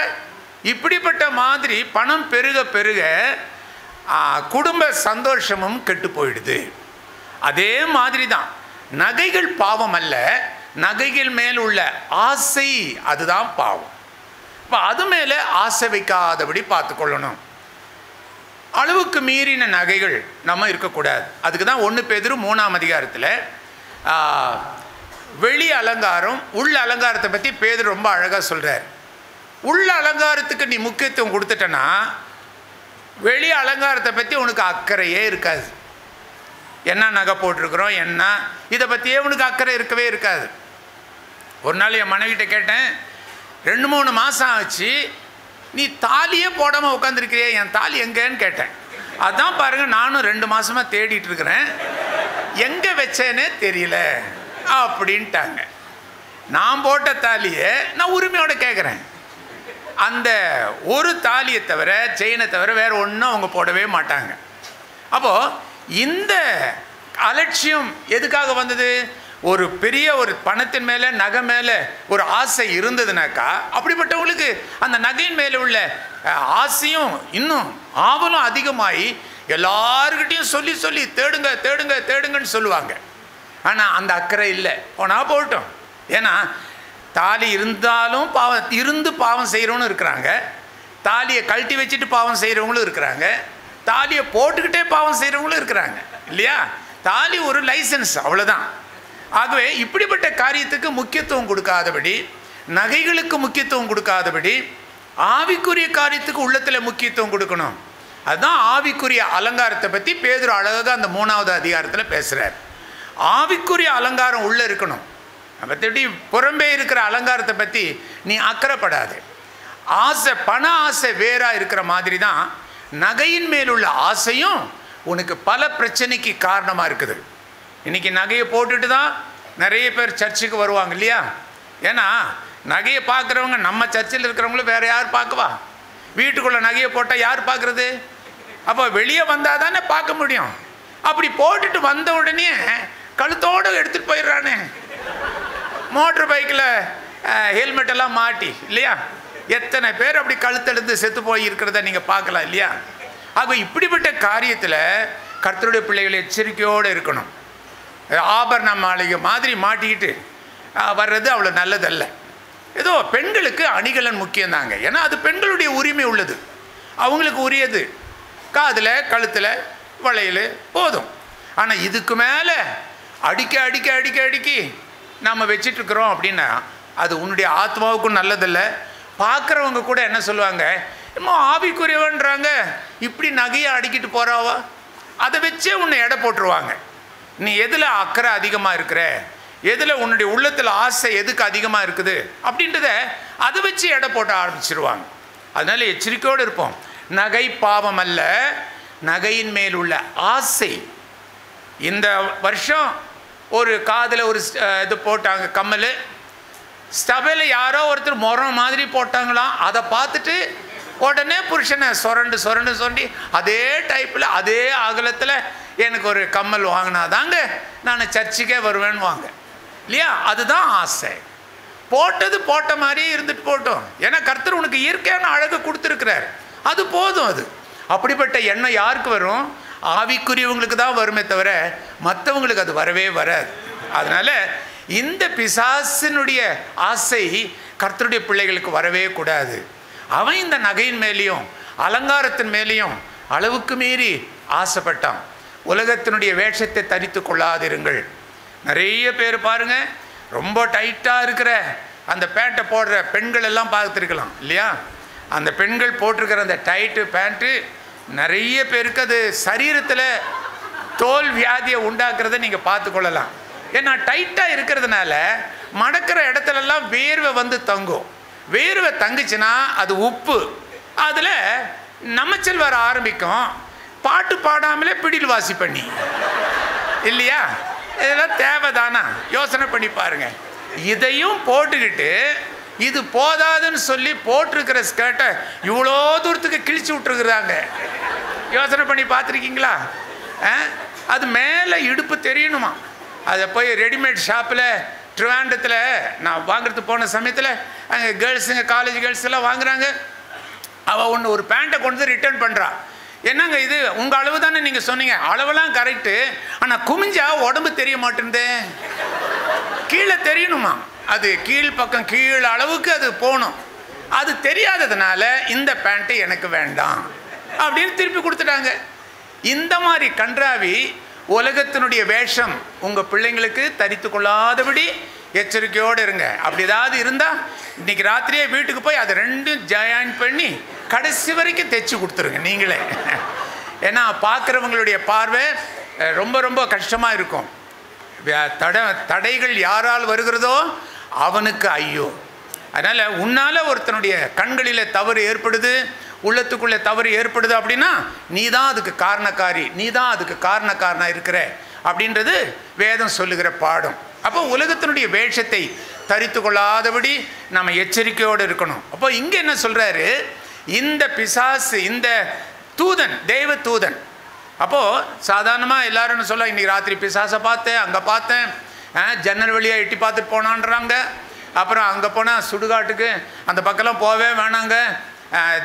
இப்படிப்பட்ட மாதிரி பணம் பெருக பெருக குடும்ப சந்தோஷமும் கெட்டு போயிடுது. அதே மாதிரி தான் நகைகள் பாவம் அல்ல, நகைகள் மேல் உள்ள ஆசை அதுதான் பாவம். இப்போ அது மேலே ஆசை வைக்காதபடி பார்த்துக்கொள்ளணும். அளவுக்கு மீறின நகைகள் நம்ம இருக்கக்கூடாது. அதுக்கு தான் 1 பேதுரு 3ஆம் அதிகாரத்தில் வெளி அலங்காரம் உள்ள அலங்காரத்தை பற்றி பேதுரு ரொம்ப அழகாக சொல்கிறார். உள்ள அலங்காரத்துக்கு நீ முக்கியத்துவம் கொடுத்துட்டனா வெளி அலங்காரத்தை பற்றி உனக்கு அக்கறையே இருக்காது. என்ன நகை போட்டிருக்கிறோம் என்ன, இதை பற்றியே உனக்கு அக்கறை இருக்கவே இருக்காது. ஒரு நாள் என் மனைவிட்ட கேட்டேன், 2-3 மாதம் ஆச்சு, நீ தாலியே போடாமல் உட்காந்துருக்கிறியே, என் தாலி எங்கேன்னு கேட்டேன். அதான் பாருங்கள், நானும் 2 மாதமாக தேடிட்டு இருக்கிறேன், எங்கே வச்சேனே தெரியல அப்படின்ட்டாங்க. நான் போட்ட தாலியை நான் உரிமையோடு கேட்குறேன். அந்த ஒரு தாலியை தவிர, செயினை தவிர வேறு ஒன்றும் அவங்க போடவே மாட்டாங்க. அப்போது இந்த அலட்சியம் எதுக்காக வந்தது? ஒரு பெரிய ஒரு பணத்தின் மேலே நகை மேலே ஒரு ஆசை இருந்ததுனாக்கா, அப்படிப்பட்டவங்களுக்கு அந்த நகையின் மேலே உள்ள ஆசையும் இன்னும் ஆவலும் அதிகமாகி எல்லாருக்கிட்டையும் சொல்லி சொல்லி தேடுங்க தேடுங்க தேடுங்கன்னு சொல்லுவாங்க. ஆனால் அந்த அக்கறை இல்லை, போனால் போகட்டும். ஏன்னா தாலி இருந்தாலும் பாவம் செய்கிறவனும் இருக்கிறாங்க, தாலியை கழட்டி வச்சுட்டு பாவம் செய்கிறவங்களும் இருக்கிறாங்க, தாலியை போட்டுக்கிட்டே பாவம் செய்கிறவங்களும் இருக்கிறாங்க இல்லையா? தாலி ஒரு லைசன்ஸ், அவ்வளோதான். ஆகவே இப்படிப்பட்ட காரியத்துக்கு முக்கியத்துவம் கொடுக்காதபடி, நகைகளுக்கு முக்கியத்துவம் கொடுக்காதபடி, ஆவிக்குரிய காரியத்துக்கு உள்ளத்தில் முக்கியத்துவம் கொடுக்கணும். அதுதான் ஆவிக்குரிய அலங்காரத்தை பற்றி பேதுரு அழகாக அந்த 3ஆவது அதிகாரத்தில் பேசுகிறார். ஆவிக்குரிய அலங்காரம் உள்ளே இருக்கணும். மற்றபடி புறம்பே இருக்கிற அலங்காரத்தை பற்றி நீ அக்கறைப்படாது. ஆசை, பண ஆசை வேறாக இருக்கிற மாதிரி தான் நகையின் மேலுள்ள ஆசையும் உனக்கு பல பிரச்சனைக்கு காரணமாக இருக்குது. இன்றைக்கி நகையை போட்டுட்டு தான் நிறைய பேர் சர்ச்சுக்கு வருவாங்க இல்லையா? ஏன்னா நகையை பார்க்குறவங்க நம்ம சர்ச்சில் இருக்கிறவங்களும் வேறு யார் பார்க்குவா? வீட்டுக்குள்ளே நகையை போட்டால் யார் பார்க்குறது? அப்போ வெளியே வந்தால் தானே பார்க்க முடியும். அப்படி போட்டுட்டு வந்த உடனே கழுத்தோடு எடுத்துகிட்டு போயிடுறானே, மோட்ரு பைக்கில் ஹெல்மெட்டெல்லாம் மாட்டி இல்லையா? எத்தனை பேர் அப்படி கழுத்தெடுத்து செத்து போய் இருக்கிறத நீங்கள் பார்க்கலாம் இல்லையா? ஆக இப்படிப்பட்ட காரியத்தில் கர்த்தருடைய பிள்ளைகள் எச்சரிக்கையோடு இருக்கணும். ஆபரண மாளிகை மாதிரி மாட்டிக்கிட்டு வர்றது அவ்வளோ நல்லதல்ல. ஏதோ பெண்களுக்கு அணிகலன் முக்கியம்தாங்க, ஏன்னா அது பெண்களுடைய உரிமை உள்ளது, அவங்களுக்கு உரியது. காதில் கழுத்தில் வளையல் போதும். ஆனால் இதுக்கு மேலே அடிக்க அடிக்க அடிக்க அடிக்கி நம்ம வச்சிட்ருக்குறோம் அப்படின்னா அது உன்னுடைய ஆத்மாவுக்கும் நல்லதில்லை. பார்க்குறவங்க கூட என்ன சொல்லுவாங்க, இன்னும் ஆவிக்குரியவன்றாங்க, இப்படி நகையை அடிக்கிட்டு போகிறாவா, அதை வச்சே உன்னை எடை போட்டுருவாங்க. நீ எதில் அக்கறை அதிகமாக இருக்கிற, எதில் உன்னுடைய உள்ளத்தில் ஆசை எதுக்கு அதிகமாக இருக்குது அப்படின்றத அதை வச்சு எடை போட்ட ஆரம்பிச்சிருவாங்க. அதனால் எச்சரிக்கையோடு இருப்போம். நகை பாவம் அல்ல, நகையின் மேல் உள்ள ஆசை. இந்த வருஷம் ஒரு காதில் ஒரு இது போட்டாங்க, கம்மல், ஸ்டபையில் யாரோ ஒருத்தர் முறம் மாதிரி போட்டாங்களாம். அதை பார்த்துட்டு உடனே புருஷனை சொரண்டு சொரண்டு சொண்டி அதே டைப்பில் அதே அகலத்தில் எனக்கு ஒரு கம்மல் வாங்கினாதாங்க நான் சர்ச்சுக்கே வருவேன்னு வாங்க இல்லையா? அதுதான் ஆசை. போட்டது போட்ட மாதிரியே இருந்துட்டு போட்டோம். ஏன்னா கர்த்தர் உனக்கு இயற்கையான அழகு கொடுத்துருக்கிறார், அது போதும். அது அப்படிப்பட்ட எண்ணம் யாருக்கு வரும்? ஆவிக்குரியவங்களுக்கு தான் வருமே தவிர மற்றவங்களுக்கு அது வரவே வராது. அதனால் இந்த பிசாசினுடைய ஆசை கர்த்தருடைய பிள்ளைகளுக்கு வரவே கூடாது. அவன் இந்த நகையின் மேலேயும் அலங்காரத்தின் மேலேயும் அளவுக்கு மீறி ஆசைப்பட்டான். உலகத்தினுடைய வேஷத்தை தரித்து கொள்ளாதிருங்கள். நிறைய பேர் பாருங்கள், ரொம்ப டைட்டாக இருக்கிற அந்த பேண்ட்டை போடுற பெண்கள் எல்லாம் பார்த்துருக்கலாம் இல்லையா? அந்த பெண்கள் போட்டிருக்கிற அந்த டைட்டு பேண்ட்டு நிறைய பேருக்கு அது சரீரத்தில் தோல் வியாதியை உண்டாக்குறத நீங்கள் பார்த்துக்கொள்ளலாம். ஏன்னா டைட்டாக இருக்கிறதுனால மடக்கிற இடத்துலலாம் வேர்வை வந்து தங்கும். வேர்வை தங்குச்சுன்னா அது உப்பு, அதில் நமச்சல் வர ஆரம்பிக்கும். பாட்டு பாடாமலே பிடில் வாசி பண்ணி இல்லையா? இதெல்லாம் தேவைதானா? யோசனை பண்ணி பாருங்க. இதையும் போட்டுக்கிட்டு இது போதாதுன்னு சொல்லி போட்டிருக்கிற ஸ்கர்ட்டை இவ்வளோ தூரத்துக்கு கிழிச்சு விட்டுருக்குறாங்க. யோசனை பண்ணி பார்த்துருக்கீங்களா? அது மேலே இடுப்பு தெரியணுமா? அதை போய் ரெடிமேட் ஷாப்பில் ட்ரிவாண்டத்தில் நான் வாங்குறதுக்கு போன சமயத்தில் அங்கே கேர்ள்ஸுங்க, காலேஜ் கேர்ள்ஸ் எல்லாம் வாங்குறாங்க. அவள் ஒரு பேண்ட்டை கொண்டு வந்து ரிட்டர்ன் பண்ணுறான். என்னங்க இது உங்கள் அளவு தானே நீங்கள் சொன்னீங்க? அளவெல்லாம் கரெக்டு, ஆனால் குமிஞ்சா உடம்பு தெரிய மாட்டேங்குது, கீழே தெரியணுமா? அது கீழ் பக்கம் கீழ் அளவுக்கு அது போகணும். அது தெரியாததுனால இந்த பேண்ட்டு எனக்கு வேண்டாம் அப்படின்னு திருப்பி கொடுத்துட்டாங்க. இந்த மாதிரி கன்றாவி உலகத்தினுடைய வேஷம் உங்கள் பிள்ளைங்களுக்கு தரித்து கொள்ளாதபடி எச்சரிக்கையோடு இருங்க. அப்படி ஏதாவது இருந்தால் இன்றைக்கி ராத்திரியே வீட்டுக்கு போய் அதை ரெண்டும் ஜாயின் பண்ணி கடைசி வரைக்கும் தைச்சி கொடுத்துருங்க நீங்களே. ஏன்னா பார்க்குறவங்களுடைய பார்வை ரொம்ப ரொம்ப கஷ்டமாக இருக்கும். தடைகள் யாரால் வருகிறதோ அவனுக்கு ஐயோ. அதனால் உன்னால் ஒருத்தனுடைய கண்களில் தவறு ஏற்படுது, உள்ளத்துக்குள்ளே தவறு ஏற்படுது அப்படின்னா நீ தான் அதுக்கு காரணக்காரி, நீ தான் அதுக்கு காரணக்காரனாக இருக்கிற அப்படின்றது வேதம் சொல்லுகிற பாடம். அப்போ உலகத்தினுடைய வேஷத்தை தரித்து கொள்ளாதபடி நம்ம எச்சரிக்கையோடு இருக்கணும். அப்போ இங்கே என்ன சொல்கிறாரு? இந்த பிசாசு, இந்த தூதன், தெய்வ தூதன். அப்போது சாதாரணமாக எல்லாரும் சொல்ல, இன்றைக்கி ராத்திரி பிசாசை பார்த்தேன், அங்கே பார்த்தேன், ஜன்னல் வழியாக எட்டி பார்த்துட்டு போனான்றாங்க. அப்புறம் அங்கே போனால் சுடுகாட்டுக்கு அந்த பக்கம்லாம் போகவே வேணாங்க,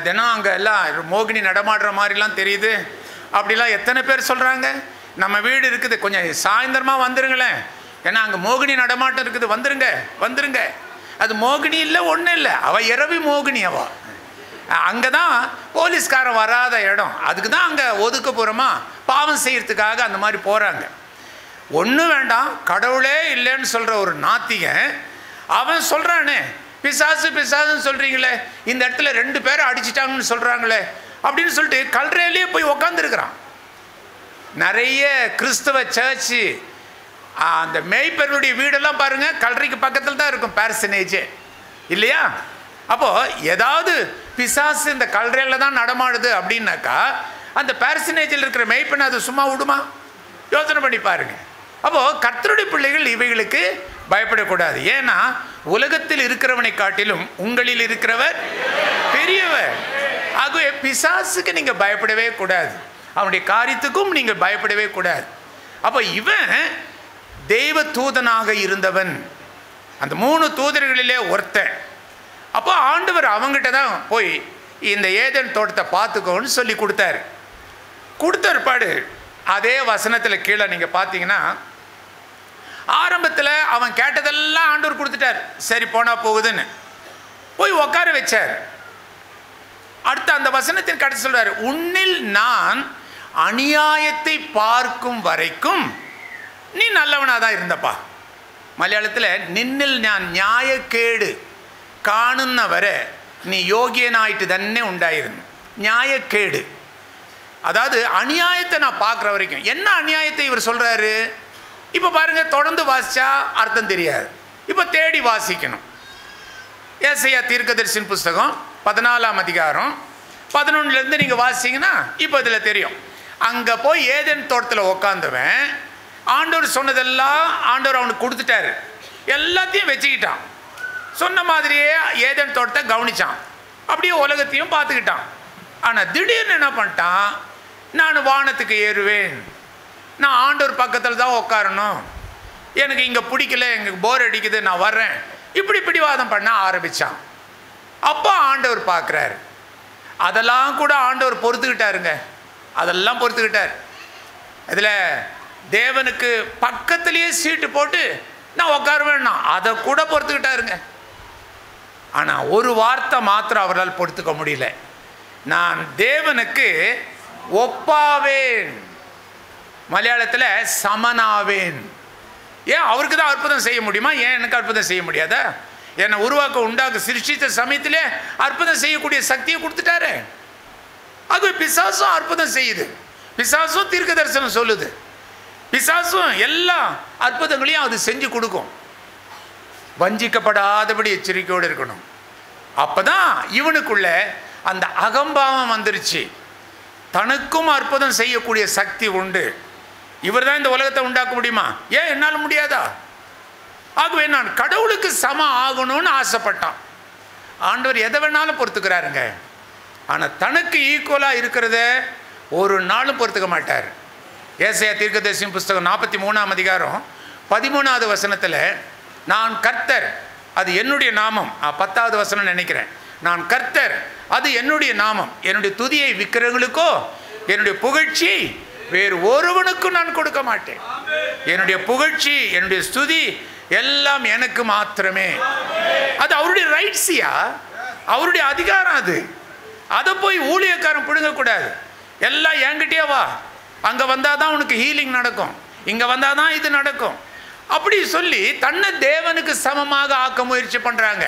தினம் அங்கே எல்லாம் மோகினி நடமாடுற மாதிரிலாம் தெரியுது அப்படிலாம் எத்தனை பேர் சொல்கிறாங்க. நம்ம வீடு இருக்குது, கொஞ்சம் சாயந்தரமாக வந்துருங்களேன், ஏன்னா அங்கே மோகினி நடமாட்டம் இருக்குது, வந்துருங்க வந்துருங்க. அது மோகினி இல்லை, ஒன்றும் இல்லை, அவள் இரவி மோகினி. அவள் அங்கே தான் போலீஸ்காரன் வராத இடம், அதுக்கு தான் அங்கே ஒதுக்கப்புறமா பாவம் செய்யறதுக்காக அந்த மாதிரி போகிறாங்க. ஒன்றும் வேண்டாம், கடவுளே இல்லைன்னு சொல்கிற ஒரு நாத்திகன் அவன் சொல்கிறானே, பிசாசு பிசாசுன்னு சொல்கிறீங்களே, இந்த இடத்துல 2 பேரை அடிச்சிட்டாங்கன்னு சொல்கிறாங்களே அப்படின்னு சொல்லிட்டு கல்றையிலேயே போய் உக்காந்துருக்கிறான். நிறைய கிறிஸ்தவ சர்ச்சு அந்த மேய்ப்பருடைய வீடெல்லாம் பாருங்கள், கல்றைக்கு பக்கத்தில் தான் இருக்கும் பேர்சனேஜே இல்லையா? அப்போது ஏதாவது பிசாசு இந்த கல்றையில் தான் நடமாடுது அப்படின்னாக்கா அந்த பேர்சனேஜில் இருக்கிற மேய்ப்பனை அது சும்மா விடுமா? யோசனை பண்ணி பாருங்க. அப்போது கர்த்தருடைய பிள்ளைகள் இவைகளுக்கு பயப்படக்கூடாது. ஏன்னா உலகத்தில் இருக்கிறவனை காட்டிலும் உங்களில் இருக்கிறவர் பெரியவர். ஆகவே பிசாசுக்கு நீங்கள் பயப்படவே கூடாது, அவனுடைய காரியத்துக்கும் நீங்கள் பயப்படவே கூடாது. அப்போ இவன் தெய்வ தூதனாக இருந்தவன், அந்த 3 தூதர்களிலே ஒருத்தன். அப்போ ஆண்டவர் அவங்ககிட்ட தான் போய் இந்த ஏதேன் தோட்டத்தை பார்த்துக்கோன்னு சொல்லி கொடுத்தாரு. கொடுத்த ஏற்பாடு அதே வசனத்தில் கீழே நீங்கள் பார்த்தீங்கன்னா ஆரம்பத்தில் அவன் கேட்டதெல்லாம் ஆண்டவர் கொடுத்துட்டார். சரி போனால் போகுதுன்னு போய் உட்கார வச்சார். அடுத்து அந்த வசனத்தின் கடைசி சொல்றாரு, உன்னில் நான் அநியாயத்தை பார்க்கும் வரைக்கும் நீ நல்லவனாக தான் இருந்தப்பா. மலையாளத்தில் நின்னில் நான் நியாயக்கேடு കാണുന്ന വരെ നീ യോഗ്യനായിട്ട് തന്നെ ഉണ്ടായിരുന്നു. நியாயக்கேடு, அதாவது அநியாயத்தை நான் பார்க்குற வரைக்கும். என்ன அநியாயத்தை இவர் சொல்கிறாரு? இப்போ பாருங்கள், தொடர்ந்து வாசித்தா அர்த்தம் தெரியாது, இப்போ தேடி வாசிக்கணும். ஏசாயா தீர்க்கதரிசியின் புஸ்தகம் 14ஆம் அதிகாரம் 11லேருந்து நீங்கள் வாசிங்கன்னா இப்போ இதில் தெரியும். அங்கே போய் ஏதேன் தோட்டத்தில் உக்காந்தவன் ஆண்டவர் சொன்னதெல்லாம் ஆண்டவர் அவனுக்கு கொடுத்துட்டாரு, எல்லாத்தையும் வச்சுக்கிட்டான். சொன்ன மாதிரியே ஏதேன் தோட்டத்தை கவனிச்சான், அப்படியே உலகத்தையும் பார்த்துக்கிட்டான். ஆனால் திடீர்னு என்ன பண்ணிட்டான்? நான் வானத்துக்கு ஏறுவேன், நான் ஆண்டவர் பக்கத்தில் தான் உட்காரணும், எனக்கு இங்கே பிடிக்கல, எனக்கு போர் அடிக்குது, நான் வர்றேன், இப்படி பிடிவாதம் பண்ண ஆரம்பித்தான். அப்போ ஆண்டவர் பார்க்குறாரு. அதெல்லாம் கூட ஆண்டவர் பொறுத்துக்கிட்டாருங்க, அதெல்லாம் பொறுத்துக்கிட்டார். இதில் தேவனுக்கு பக்கத்துலேயே சீட்டு போட்டு நான் உட்காருவேன்னா அதை கூட பொறுத்துக்கிட்டாருங்க. ஆனால் ஒரு வார்த்தை மாத்திரம் அவரால் பொறுத்துக்க முடியல, நான் தேவனுக்கு ஒப்பாவேன், மலையாளத்தில் சமனாவேன். ஏன் அவருக்கு தான் அற்புதம் செய்ய முடியுமா? ஏன் எனக்கு அற்புதம் செய்ய முடியாதா? என்னை உருவாக்க உண்டாக்க சிருஷ்டித்த சமயத்திலே அற்புதம் செய்யக்கூடிய சக்தியை கொடுத்துட்டாரு. அது பிசாசும் அற்புதம் செய்யுது, பிசாசும் தீர்க்க தரிசனம் சொல்லுது, பிசாசும் எல்லா அற்புதங்களையும் அது செஞ்சு கொடுக்கும். வஞ்சிக்கப்படாதபடி எச்சரிக்கையோடு இருக்கணும். அப்பதான் இவனுக்குள்ள அந்த அகம்பாவம் வந்துருச்சு. தனக்கும் அற்புதம் செய்யக்கூடிய சக்தி உண்டு, இவர் தான் இந்த உலகத்தை உண்டாக்க முடியுமா, ஏன் என்னால் முடியாதா? ஆகவே நான் கடவுளுக்கு சமம் ஆகணும்னு ஆசைப்பட்டான். ஆண்டவர் எதை வேணாலும் பொறுத்துக்கிறாருங்க, ஆனால் தனக்கு ஈக்குவலாக இருக்கிறத ஒரு நாளும் பொறுத்துக்க மாட்டார். ஏசாயா தீர்க்கதரிசி புஸ்தகம் 43ஆம் அதிகாரம் 13வது வசனத்தில், நான் கர்த்தர் அது என்னுடைய நாமம், 10வது வசனம் நினைக்கிறேன், நான் கர்த்தர் அது என்னுடைய நாமம், என்னுடைய துதியை விக்கிரங்களுக்கோ என்னுடைய புகழ்ச்சி வேறு ஒருவனுக்கும் நான் கொடுக்க மாட்டேன். என்னுடைய புகழ்ச்சி என்னுடைய ஸ்துதி எல்லாம் எனக்கு மாத்திரமே. அது அவருடைய ரைட்ஸியா, அவருடைய அதிகாரம். அது அதை போய் ஊழியக்காரன் பிடுங்கக்கூடாது. எல்லாம் என்கிட்டயே வா, அங்கே வந்தால் தான் உனக்கு ஹீலிங் நடக்கும், இங்கே வந்தால் தான் இது நடக்கும் அப்படி சொல்லி தன்னை தேவனுக்கு சமமாக ஆக்க முயற்சி பண்ணுறாங்க.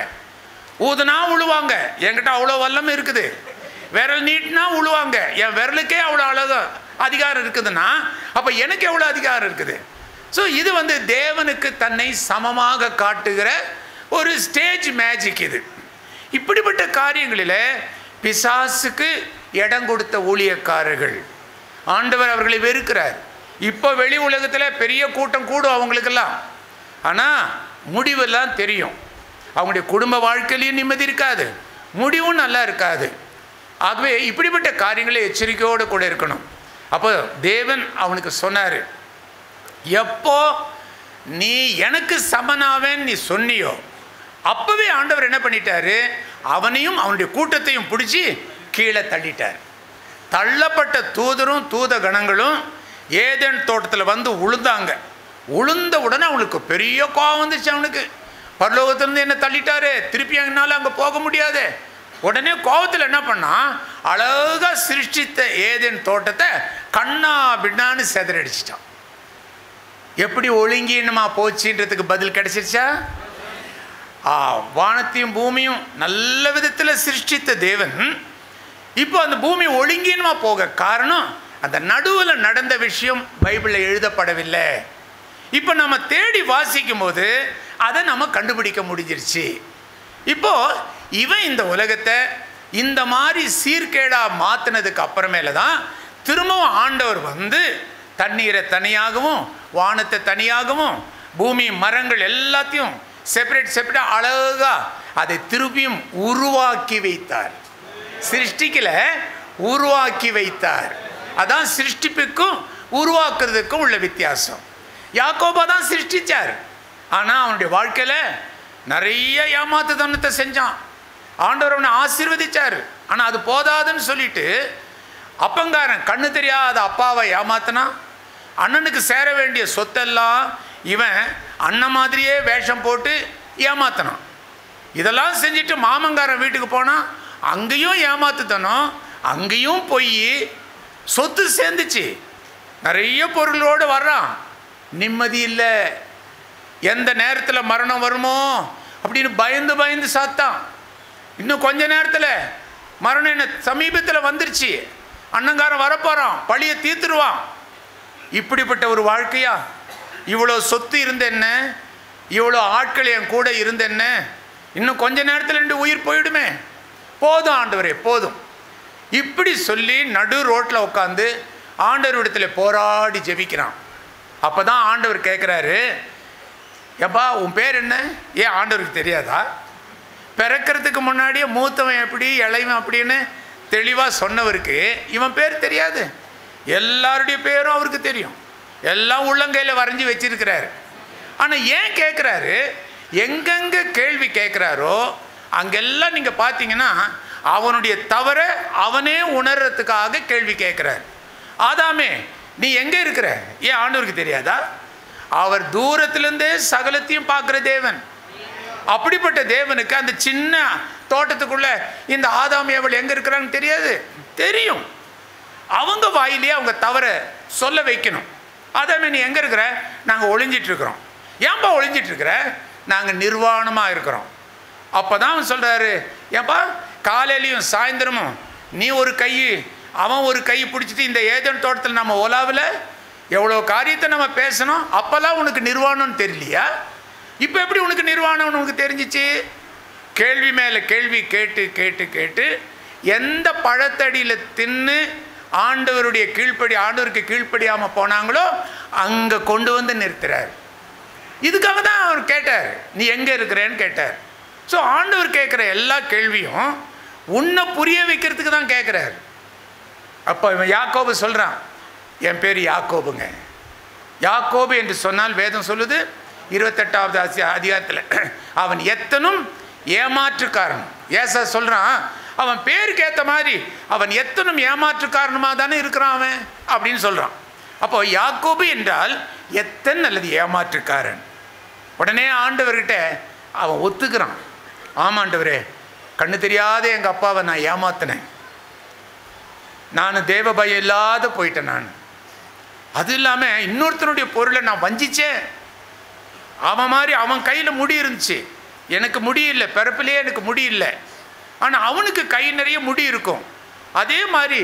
ஊதுனா உழுவாங்க, என்கிட்ட அவ்வளோ வல்லமை இருக்குது, விரல் நீட்டினா உழுவாங்க, என் விரலுக்கே அவ்வளோ அழகா அதிகாரம் இருக்குதுன்னா அப்போ எனக்கு எவ்வளோ அதிகாரம் இருக்குது. ஸோ இது தேவனுக்கு தன்னை சமமாக காட்டுகிற ஒரு ஸ்டேஜ் மேஜிக். இது இப்படிப்பட்ட காரியங்களில் பிசாசுக்கு இடம் கொடுத்த ஊழியக்காரர்கள் ஆண்டவர் அவர்களை வெறுக்கிறார். இப்போ வெளி உலகத்தில் பெரிய கூட்டம் கூடும் அவங்களுக்கெல்லாம், ஆனால் முடிவெல்லாம் தெரியும். அவங்களுடைய குடும்ப வாழ்க்கையிலையும் நிம்மதி இருக்காது, முடிவும் நல்லா இருக்காது. ஆகவே இப்படிப்பட்ட காரியங்களை எச்சரிக்கையோடு கூட இருக்கணும். அப்போ தேவன் அவனுக்கு சொன்னார், எப்போ நீ எனக்கு சமனாவேன் நீ சொன்னியோ அப்போவே ஆண்டவர் என்ன பண்ணிட்டாரு, அவனையும் அவனுடைய கூட்டத்தையும் பிடிச்சி கீழே தள்ளிட்டார். தள்ளப்பட்ட தூதரும் தூத கணங்களும் ஏதேன் தோட்டத்தில் உளுந்தாங்க. உளுந்த உடனே அவனுக்கு பெரிய கோபம் வந்துச்சு. அவனுக்கு பரலோகத்திலிருந்து என்ன தள்ளிட்டாரு, திருப்பி என்னால் அங்கே போக முடியாது. உடனே கோபத்தில் என்ன பண்ணா, அழகாக சிருஷ்டித்த ஏதேன் தோட்டத்தை கண்ணா பின்னான்னு செதறடிச்சிட்டான். எப்படி ஒழுங்கீனமா போச்சுன்றதுக்கு பதில் கிடைச்சிருச்சா? வானத்தையும் பூமியும் நல்ல விதத்தில் சிருஷ்டித்த தேவன் இப்போ அந்த பூமி ஒழுங்கீனமா போக காரணம் அந்த நடுவில் நடந்த விஷயம் பைபிளில் எழுதப்படவில்லை. இப்போ நம்ம தேடி வாசிக்கும் போது அதை நம்ம கண்டுபிடிக்க முடிஞ்சிருச்சு. இப்போ இவன் இந்த உலகத்தை இந்த மாதிரி சீர்கேடா மாற்றினதுக்கு அப்புறமேல தான் திரும்பவும் ஆண்டவர் தண்ணீரை தனியாகவும் வானத்தை தனியாகவும் பூமி மரங்கள் எல்லாத்தையும் செப்பரேட்டாக அழகா அதை திருப்பியும் உருவாக்கி வைத்தார். சிருஷ்டிக்கல, உருவாக்கி வைத்தார். அதான் சிருஷ்டிப்புக்கும் உருவாக்குறதுக்கும் உள்ள வித்தியாசம். யாக்கோபா தான் சிருஷ்டிச்சார், ஆனால் அவனுடைய வாழ்க்கையில் நிறைய ஏமாத்துத்தனத்தை செஞ்சான். ஆண்டவர் அவனை ஆசீர்வதிச்சார், ஆனால் அது போதாதுன்னு சொல்லிட்டு அப்பங்காரன் கண்ணு தெரியாத அப்பாவை ஏமாத்தினா. அண்ணனுக்கு சேர வேண்டிய சொத்தெல்லாம் இவன் அண்ணன் மாதிரியே வேஷம் போட்டு ஏமாத்தினான். இதெல்லாம் செஞ்சுட்டு மாமங்காரன் வீட்டுக்கு போனால் அங்கேயும் ஏமாத்துத்தனம், அங்கேயும் போய் சொத்து சேர்ந்துச்சு. நிறைய பொருளோடு வர்றான், நிம்மதி இல்லை. எந்த நேரத்தில் மரணம் வருமோ அப்படின்னு பயந்து பயந்து சாத்தான். இன்னும் கொஞ்ச நேரத்தில் மரணம் என்ன சமீபத்தில் வந்துருச்சு, அண்ணங்காரன் வரப்போகிறான், பழியை தீர்த்துருவான். இப்படிப்பட்ட ஒரு வாழ்க்கையா? இவ்வளோ சொத்து இருந்த என்ன, இவ்வளோ ஆட்கள் என் கூட இருந்த என்ன, இன்னும் கொஞ்ச நேரத்தில் ரெண்டு உயிர் போயிடுமே, போதும் ஆண்டவரே போதும் இப்படி சொல்லி நடு ரோட்டில் உட்காந்து ஆண்டவரிடத்தில் போராடி ஜெபிக்கிறான். அப்போ தான் ஆண்டவர் கேட்குறாரு, எப்பா உன் பேர் என்ன? ஏன் ஆண்டவருக்கு தெரியாதா? பிறக்கிறதுக்கு முன்னாடியே மூத்தவன் எப்படி இளைவன் அப்படின்னு தெளிவாக சொன்னவருக்கு இவன் பேர் தெரியாது? எல்லாருடைய பேரும் அவருக்கு தெரியும், எல்லாம் உள்ளங்கையில் வரைஞ்சி வச்சிருக்கிறாரு. ஆனால் ஏன் கேட்குறாரு? எங்கெங்கே கேள்வி கேட்குறாரோ அங்கெல்லாம் நீங்கள் பார்த்தீங்கன்னா அவனுடைய தவறை அவனே உணர்றதுக்காக கேள்வி கேட்குறாரு. ஆதாமே நீ எங்கே இருக்கிற? ஏன் ஆண்டவருக்கு தெரியாதா? அவர் தூரத்திலிருந்தே சகலத்தையும் பார்க்குற தேவன். அப்படிப்பட்ட தேவனுக்கு அந்த சின்ன தோட்டத்துக்குள்ள இந்த ஆதாம் ஏவல் எங்கே இருக்கிறான்னு தெரியாது? தெரியும். அவங்க வாயிலேயே அவங்க தவறை சொல்ல வைக்கணும். ஆதாமே நீ எங்கே இருக்கிற? நாங்கள் ஒளிஞ்சிட்ருக்குறோம். ஏன்பா ஒளிஞ்சிட்ருக்கிற? நாங்கள் நிர்வாணமாக இருக்கிறோம். அப்போ தான் அவன் சொல்கிறாரு, ஏன்பா காலையிலையும் சாயந்தரமும் நீ ஒரு கை அவன் ஒரு கை பிடிச்சிட்டு இந்த ஏதேன் தோட்டத்தில் நம்ம ஓலாவில் எவ்வளோ காரியத்தை நம்ம பேசணும். அப்போல்லாம் உனக்கு நிர்வாணம்னு தெரியலையா? இப்போ எப்படி உனக்கு நிர்வாணம்னு உனக்கு தெரிஞ்சிச்சு? கேள்வி மேலே கேள்வி கேட்டு கேட்டு கேட்டு எந்த பழத்தடியில் தின்னு ஆண்டவருக்கு கீழ்ப்படியாமல் போனாங்களோ அங்கே கொண்டு வந்து நிறுத்துறார். இதுக்காக தான் அவர் கேட்டார், நீ எங்கே இருக்கிறேன்னு கேட்டார். ஸோ ஆண்டவர் கேட்குற எல்லா கேள்வியும் உன்னை புரிய வைக்கிறதுக்கு தான் கேட்குறாரு. அப்போ இவன் யாக்கோபு சொல்கிறான், என் பேர் யாக்கோபுங்க. யாக்கோபு என்று சொன்னால் வேதம் சொல்லுது 28வது அதிகாரத்தில் அவன் எத்தனும் ஏமாற்றுக்காரன். ஏசா சொல்கிறான், அவன் பேருக்கு ஏற்ற மாதிரி அவன் எத்தனும் ஏமாற்றுக்காரனுமாக தானே இருக்கிறான் அவன் அப்படின்னு சொல்கிறான். அப்போ யாக்கோபு என்றால் எத்தன் அல்லது ஏமாற்றுக்காரன். உடனே ஆண்டவர்கிட்ட அவன் ஒத்துக்கிறான், ஆமாண்டவரே, கண்ணு தெரியாத எங்கள் அப்பாவை நான் ஏமாத்தினேன், நான் தேவ பயம் இல்லாத போயிட்டேன், நான் அது இல்லாமல் இன்னொருத்தனுடைய பொருளை நான் வஞ்சிச்சேன். அவன் மாதிரி அவன் கையில் முடி இருந்துச்சு, எனக்கு முடி இல்லை, பிறப்பிலேயே எனக்கு முடி இல்லை. ஆனால் அவனுக்கு கை நிறைய முடி இருக்கும். அதே மாதிரி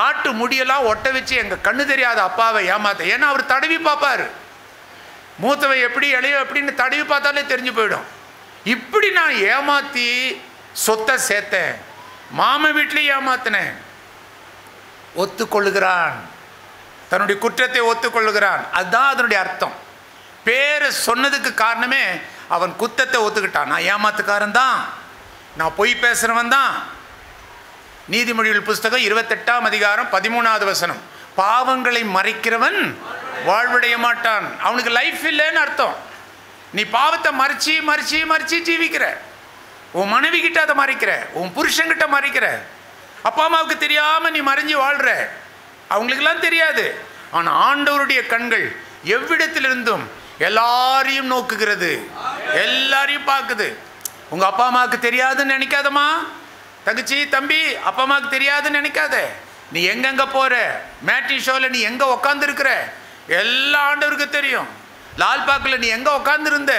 ஆட்டு முடியெல்லாம் ஒட்ட வச்சு எங்கள் கண்ணு தெரியாத அப்பாவை ஏமாத்த. ஏன்னா அவர் தடவி பார்ப்பார், மூத்தவன் எப்படி இளைய எப்படின்னு தடவி பார்த்தாலே தெரிஞ்சு போயிடும். இப்படி நான் ஏமாற்றி சொத்தை சேர்த்தேன், மாமன் வீட்டிலையும் ஏமாத்தினேன். ஒத்துக்கொள்ளுகிறான், தன்னுடைய குற்றத்தை ஒத்துக்கொள்ளுகிறான். அதுதான் அதனுடைய அர்த்தம். பேரை சொன்னதுக்கு காரணமே அவன் குற்றத்தை ஒத்துக்கிட்டான். நான் ஏமாத்துக்காரன் தான், நான் பொய் பேசுகிறவன் தான். நீதிமொழிகள் புஸ்தகம் 28ஆம் அதிகாரம் 13வது வசனம், பாவங்களை மறைக்கிறவன் வாழ்வடைய மாட்டான். அவனுக்கு லைஃப் இல்லைன்னு அர்த்தம். நீ பாவத்தை மறைச்சி மறைச்சி மறைச்சி ஜீவிக்கிற, உன் மனைவி கிட்ட அதை மறைக்கிற, உன் புருஷன்கிட்ட மறைக்கிற, அப்பா அம்மாவுக்கு தெரியாமல் நீ மறைஞ்சி வாழ்கிற. அவங்களுக்கெல்லாம் தெரியாது. ஆனால் ஆண்டவருடைய கண்கள் எவ்விடத்திலிருந்தும் எல்லாரையும் நோக்குகிறது, எல்லாரையும் பார்க்குது. உங்கள் அப்பா அம்மாவுக்கு தெரியாதுன்னு நினைக்காதம்மா, தங்கச்சி தம்பி, அப்பா அம்மாவுக்கு தெரியாதுன்னு நினைக்காத. நீ எங்கெங்கே போகிற, மேட்டி ஷோவில் நீ எங்கே உக்காந்துருக்கிற, எல்லா ஆண்டவருக்கு தெரியும். லால்பாக்கில் நீ எங்கே உக்காந்துருந்த,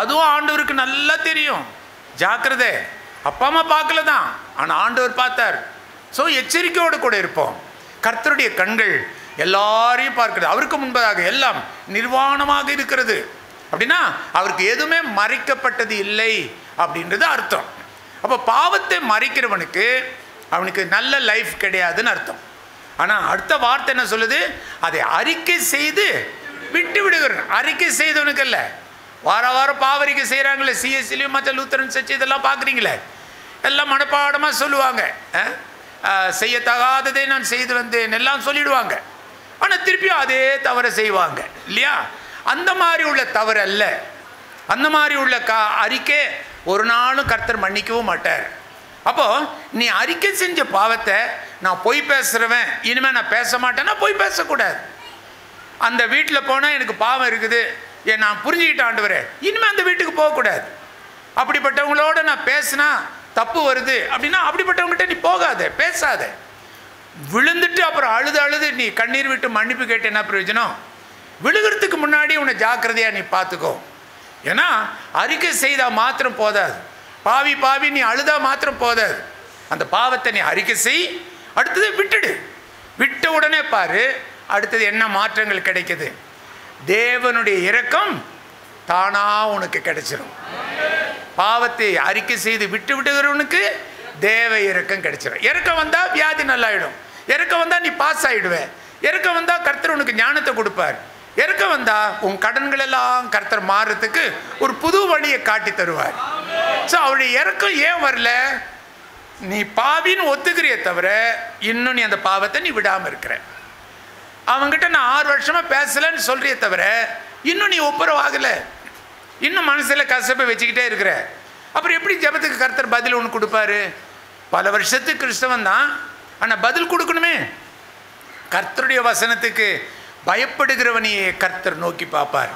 அதுவும் ஆண்டவருக்கு நல்லா தெரியும். ஜாக்கிரதை, அப்பா அம்மா பார்க்கல தான், ஆனால் ஆண்டவர் பார்த்தார். ஸோ எச்சரிக்கையோடு கூட இருப்போம். கர்த்தருடைய கண்கள் எல்லாரையும் பார்க்கிறது. அவருக்கு முன்பதாக எல்லாம் நிர்வாணமாக இருக்கிறது. அப்படின்னா அவருக்கு எதுவுமே மறைக்கப்பட்டது இல்லை அப்படின்றது அர்த்தம். அப்போ பாவத்தை மறைக்கிறவனுக்கு அவனுக்கு நல்ல லைஃப் கிடையாதுன்னு அர்த்தம். ஆனால் அடுத்த வார்த்தை என்ன சொல்லுது, அதை அறிக்கை செய்து விட்டு விடுகிறான். அறிக்கை செய்தவனுக்கு இல்லை, வார வாரம் பாவரிக்கை செய்கிறாங்களே, சிஎஸ்சிலையும் மற்ற லூத்தரன் சர்ச் இதெல்லாம் பார்க்குறீங்களே, எல்லாம் மனப்பாடமாக சொல்லுவாங்க. செய்யத்தகாததை நான் செய்து வந்தேன் எல்லாம் சொல்லிடுவாங்க. ஆனால் திருப்பியும் அதே தவறை செய்வாங்க இல்லையா? அந்த மாதிரி உள்ள தவறு அல்ல. அந்த மாதிரி உள்ள அறிக்கை ஒரு நாளும் கர்த்தர் மன்னிக்கவும் மாட்டார். அப்போது நீ அறிக்கை செஞ்ச பாவத்தை, நான் பொய் பேசுகிறவன், இனிமேல் நான் பேச மாட்டேன்னா பொய் பேசக்கூடாது. அந்த வீட்டில் போனால் எனக்கு பாவம் இருக்குது, நான் புரிஞ்சுக்கிட்டேன் ஆண்டவரே, இனிமேல் அந்த வீட்டுக்கு போகக்கூடாது. அப்படிப்பட்டவங்களோட நான் பேசினா தப்பு வருது அப்படின்னா அப்படிப்பட்டவங்ககிட்ட நீ போகாத, பேசாத. விழுந்துட்டு அப்புறம் அழுது அழுது நீ கண்ணீர் விட்டு மன்னிப்பு கேட்டு என்ன பிரயோஜனம்? விழுகிறதுக்கு முன்னாடி உன்னை ஜாக்கிரதையாக நீ பார்த்துக்கோ. ஏன்னா அறிக்கை செய்தால் மாத்திரம் போதாது, பாவி பாவி நீ அழுதா மாத்திரம் போதாது. அந்த பாவத்தை நீ அறிக்கை செய், அடுத்தது விட்டுடு. விட்ட உடனே பாரு அடுத்தது என்ன மாற்றங்கள் கிடைக்குது. தேவனுடைய இரக்கம் தானா உனக்கு கிடைச்சிடும். பாவத்தை அறிக்கை செய்து விட்டு விடுகிறவனுக்கு தேவ இரக்கம் கிடைச்சிடும். இறக்கம் வந்தால் வியாதி நல்லாயிடும், இறக்கம் வந்தால் நீ பாஸ் ஆகிடுவேன், இறக்கம் வந்தால் கர்த்தர் உனக்கு ஞானத்தை கொடுப்பார், இறக்கம் வந்தால் உன் கடன்கள் எல்லாம் கர்த்தர் மாறுறதுக்கு ஒரு புது வழியை காட்டி தருவார். ஸோ அவருடைய இறக்கம் ஏன் வரல? நீ பாவின்னு ஒத்துக்கிறிய தவிர இன்னும் நீ அந்த பாவத்தை நீ விடாமல் இருக்கிற. அவங்ககிட்ட நான் 6 வருஷமாக பேசலைன்னு சொல்கிறிய தவிர இன்னும் நீ ஒப்புரவாகலை, இன்னும் மனசில் கசப்பை வச்சுக்கிட்டே இருக்கிற. அப்புறம் எப்படி ஜெபத்துக்கு கர்த்தர் பதில் ஒன்று கொடுப்பாரு? பல வருஷத்துக்கு கிறிஸ்தவன் தான், ஆனால் பதில் கொடுக்கணுமே. கர்த்தருடைய வசனத்துக்கு பயப்படுகிறவனையே கர்த்தர் நோக்கி பார்ப்பார்.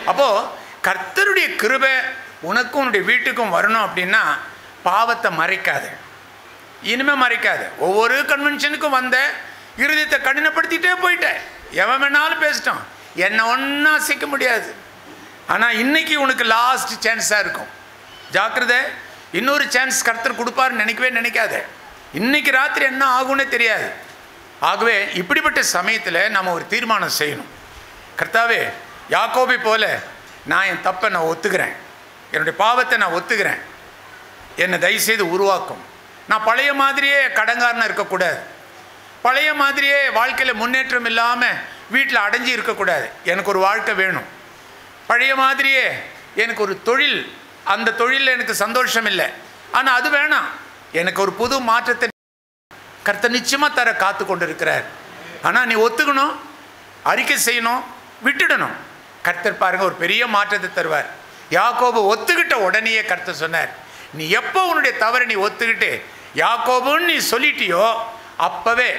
அப்போது கர்த்தருடைய கிருபை உனக்கும் உன்னுடைய வீட்டுக்கும் வரணும் அப்படின்னா பாவத்தை மறைக்காத, இனிமேல் மறைக்காத. ஒவ்வொரு கன்வென்ஷனுக்கும் வந்த இருதயத்தை கடினப்படுத்திகிட்டே போயிட்டேன். எவன் வேணாலும் பேசிட்டான், என்னை ஒன்றா அசைக்க முடியாது. ஆனால் இன்றைக்கி உனக்கு லாஸ்ட் சான்ஸாக இருக்கும். ஜாக்கிரதை, இன்னொரு சான்ஸ் கர்த்தர் கொடுப்பாருன்னு நினைக்கவே நினைக்காத. இன்றைக்கி ராத்திரி என்ன ஆகும்னே தெரியாது. ஆகவே இப்படிப்பட்ட சமயத்தில் நாம் ஒரு தீர்மானம் செய்யணும். கர்த்தாவே, யாக்கோபை போல நான் என் தப்பை நான் ஒத்துக்கிறேன், என்னுடைய பாவத்தை நான் ஒத்துக்கிறேன், என்னை தயவுசெய்து உருவாக்கும். நான் பழைய மாதிரியே கடங்காரனாக இருக்கக்கூடாது, பழைய மாதிரியே வாழ்க்கையில் முன்னேற்றம் இல்லாமல் வீட்டில் அடைஞ்சி இருக்கக்கூடாது. எனக்கு ஒரு வாழ்க்கை வேணும். பழைய மாதிரியே எனக்கு ஒரு தொழில், அந்த தொழிலில் எனக்கு சந்தோஷம் இல்லை, ஆனால் அது வேணாம். எனக்கு ஒரு புது மாற்றத்தை கர்த்தர் நிச்சயமாக தர காத்து கொண்டு இருக்கிறார். ஆனால் நீ ஒத்துக்கணும், அறிக்கை செய்யணும், விட்டுடணும். கர்த்தர் பாருங்கள் ஒரு பெரிய மாற்றத்தை தருவார். யாக்கோபு ஒத்துக்கிட்ட உடனேயே கர்த்தர் சொன்னார், நீ எப்போ உன்னுடைய தவறை நீ ஒத்துக்கிட்டு யாக்கோபுன்னு நீ சொல்லிட்டியோ அப்போவே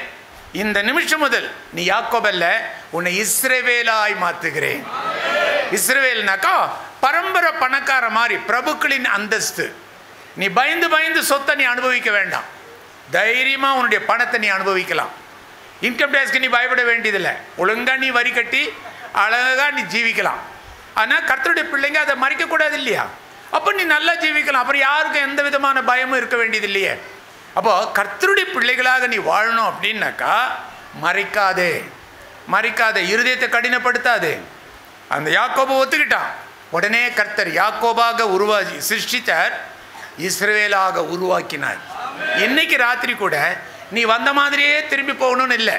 இந்த நிமிஷம் முதல் நீ யாக்கோபல்ல, உன்னை இஸ்ரவேலாய் மாற்றுகிறேன். இஸ்ரவேல்னாக்கா பரம்பரை பணக்கார மாதிரி, பிரபுக்களின் அந்தஸ்து. நீ பயந்து பயந்து சொத்தை நீ அனுபவிக்க வேண்டாம். தைரியமாக உன்னுடைய பணத்தை நீ அனுபவிக்கலாம். இன்கம் டேக்ஸ்க்கு நீ பயப்பட வேண்டியதில்லை. ஒழுங்காக நீ வரி கட்டி அழகாக நீ ஜீவிக்கலாம். ஆனால் கர்த்தருடைய பிள்ளைங்க அதை மறைக்கக்கூடாது இல்லையா? அப்போ நீ நல்லா ஜீவிக்கலாம். அப்புறம் யாருக்கும் எந்த விதமான பயமும் இருக்க வேண்டியது இல்லையே. அப்போது கர்த்தருடைய பிள்ளைகளாக நீ வாழணும் அப்படின்னாக்கா மறைக்காதே, மறைக்காதே, இருதயத்தை கடினப்படுத்தாதே. அந்த யாக்கோபை ஒத்துக்கிட்டான். உடனே கர்த்தர் யாக்கோபாக உருவாக்கி சிருஷ்டித்தார், இஸ்ரவேலாக உருவாக்கினார். இன்னைக்கு ராத்திரி கூட நீ வந்த மாதிரியே திரும்பி போகணும்னு இல்லை.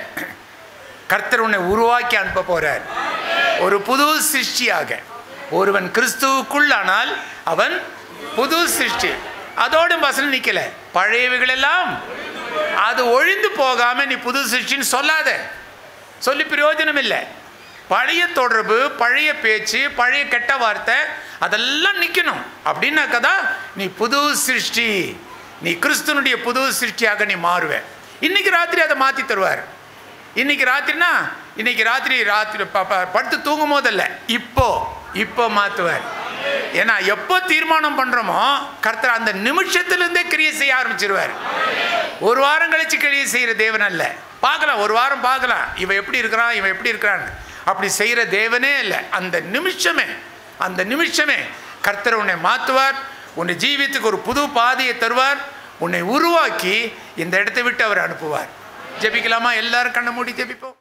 கர்த்தர் உன்னை உருவாக்கி அனுப்ப போறார் ஒரு புது சிருஷ்டியாக. ஒருவன் கிறிஸ்துவுக்குள் ஆனால் அவன் புது சிருஷ்டி. அதோடு வசனம் நிற்கல, பழையவைகள் எல்லாம் அது ஒழிந்து போகாம நீ புது சிருஷ்டின்னு சொல்லாத, சொல்லி பிரயோஜனம் இல்லை. பழைய தொடர்பு, பழைய பேச்சு, பழைய கெட்ட வார்த்தை அதெல்லாம் நிற்கணும். அப்படின்னாக்க தான் நீ புது சிருஷ்டி, நீ கிறிஸ்துவனுடைய புது சிருஷ்டியாக நீ மாறுவே. இன்னைக்கு ராத்திரி அதை மாற்றி தருவார். இன்னைக்கு ராத்திரினா இன்னைக்கு ராத்திரி படுத்து தூங்கும் போதல்ல, இப்போ மாற்றுவார். ஏன்னா எப்போ தீர்மானம் பண்ணுறோமோ கர்த்தர் அந்த நிமிஷத்துலேருந்தே கிரியை செய்ய ஆரம்பிச்சிருவார். ஒரு வாரம் கழிச்சு கிரியை செய்கிற தேவன் அல்ல. பார்க்கலாம், ஒரு வாரம் பார்க்கலாம் இவன் எப்படி இருக்கிறான், இவன் எப்படி இருக்கிறான், அப்படி செய்கிற தேவனே இல்லை. அந்த நிமிஷமே கர்த்தர் உன்னை மாற்றுவார். உன்னை ஜீவித்துக்கு ஒரு புது பாதையை தருவார். உன்னை உருவாக்கி இந்த இடத்தை விட்டு அவர் அனுப்புவார். ஜெபிக்கலாமா? எல்லாரும் கண்ணை மூடி ஜெபிப்போம்.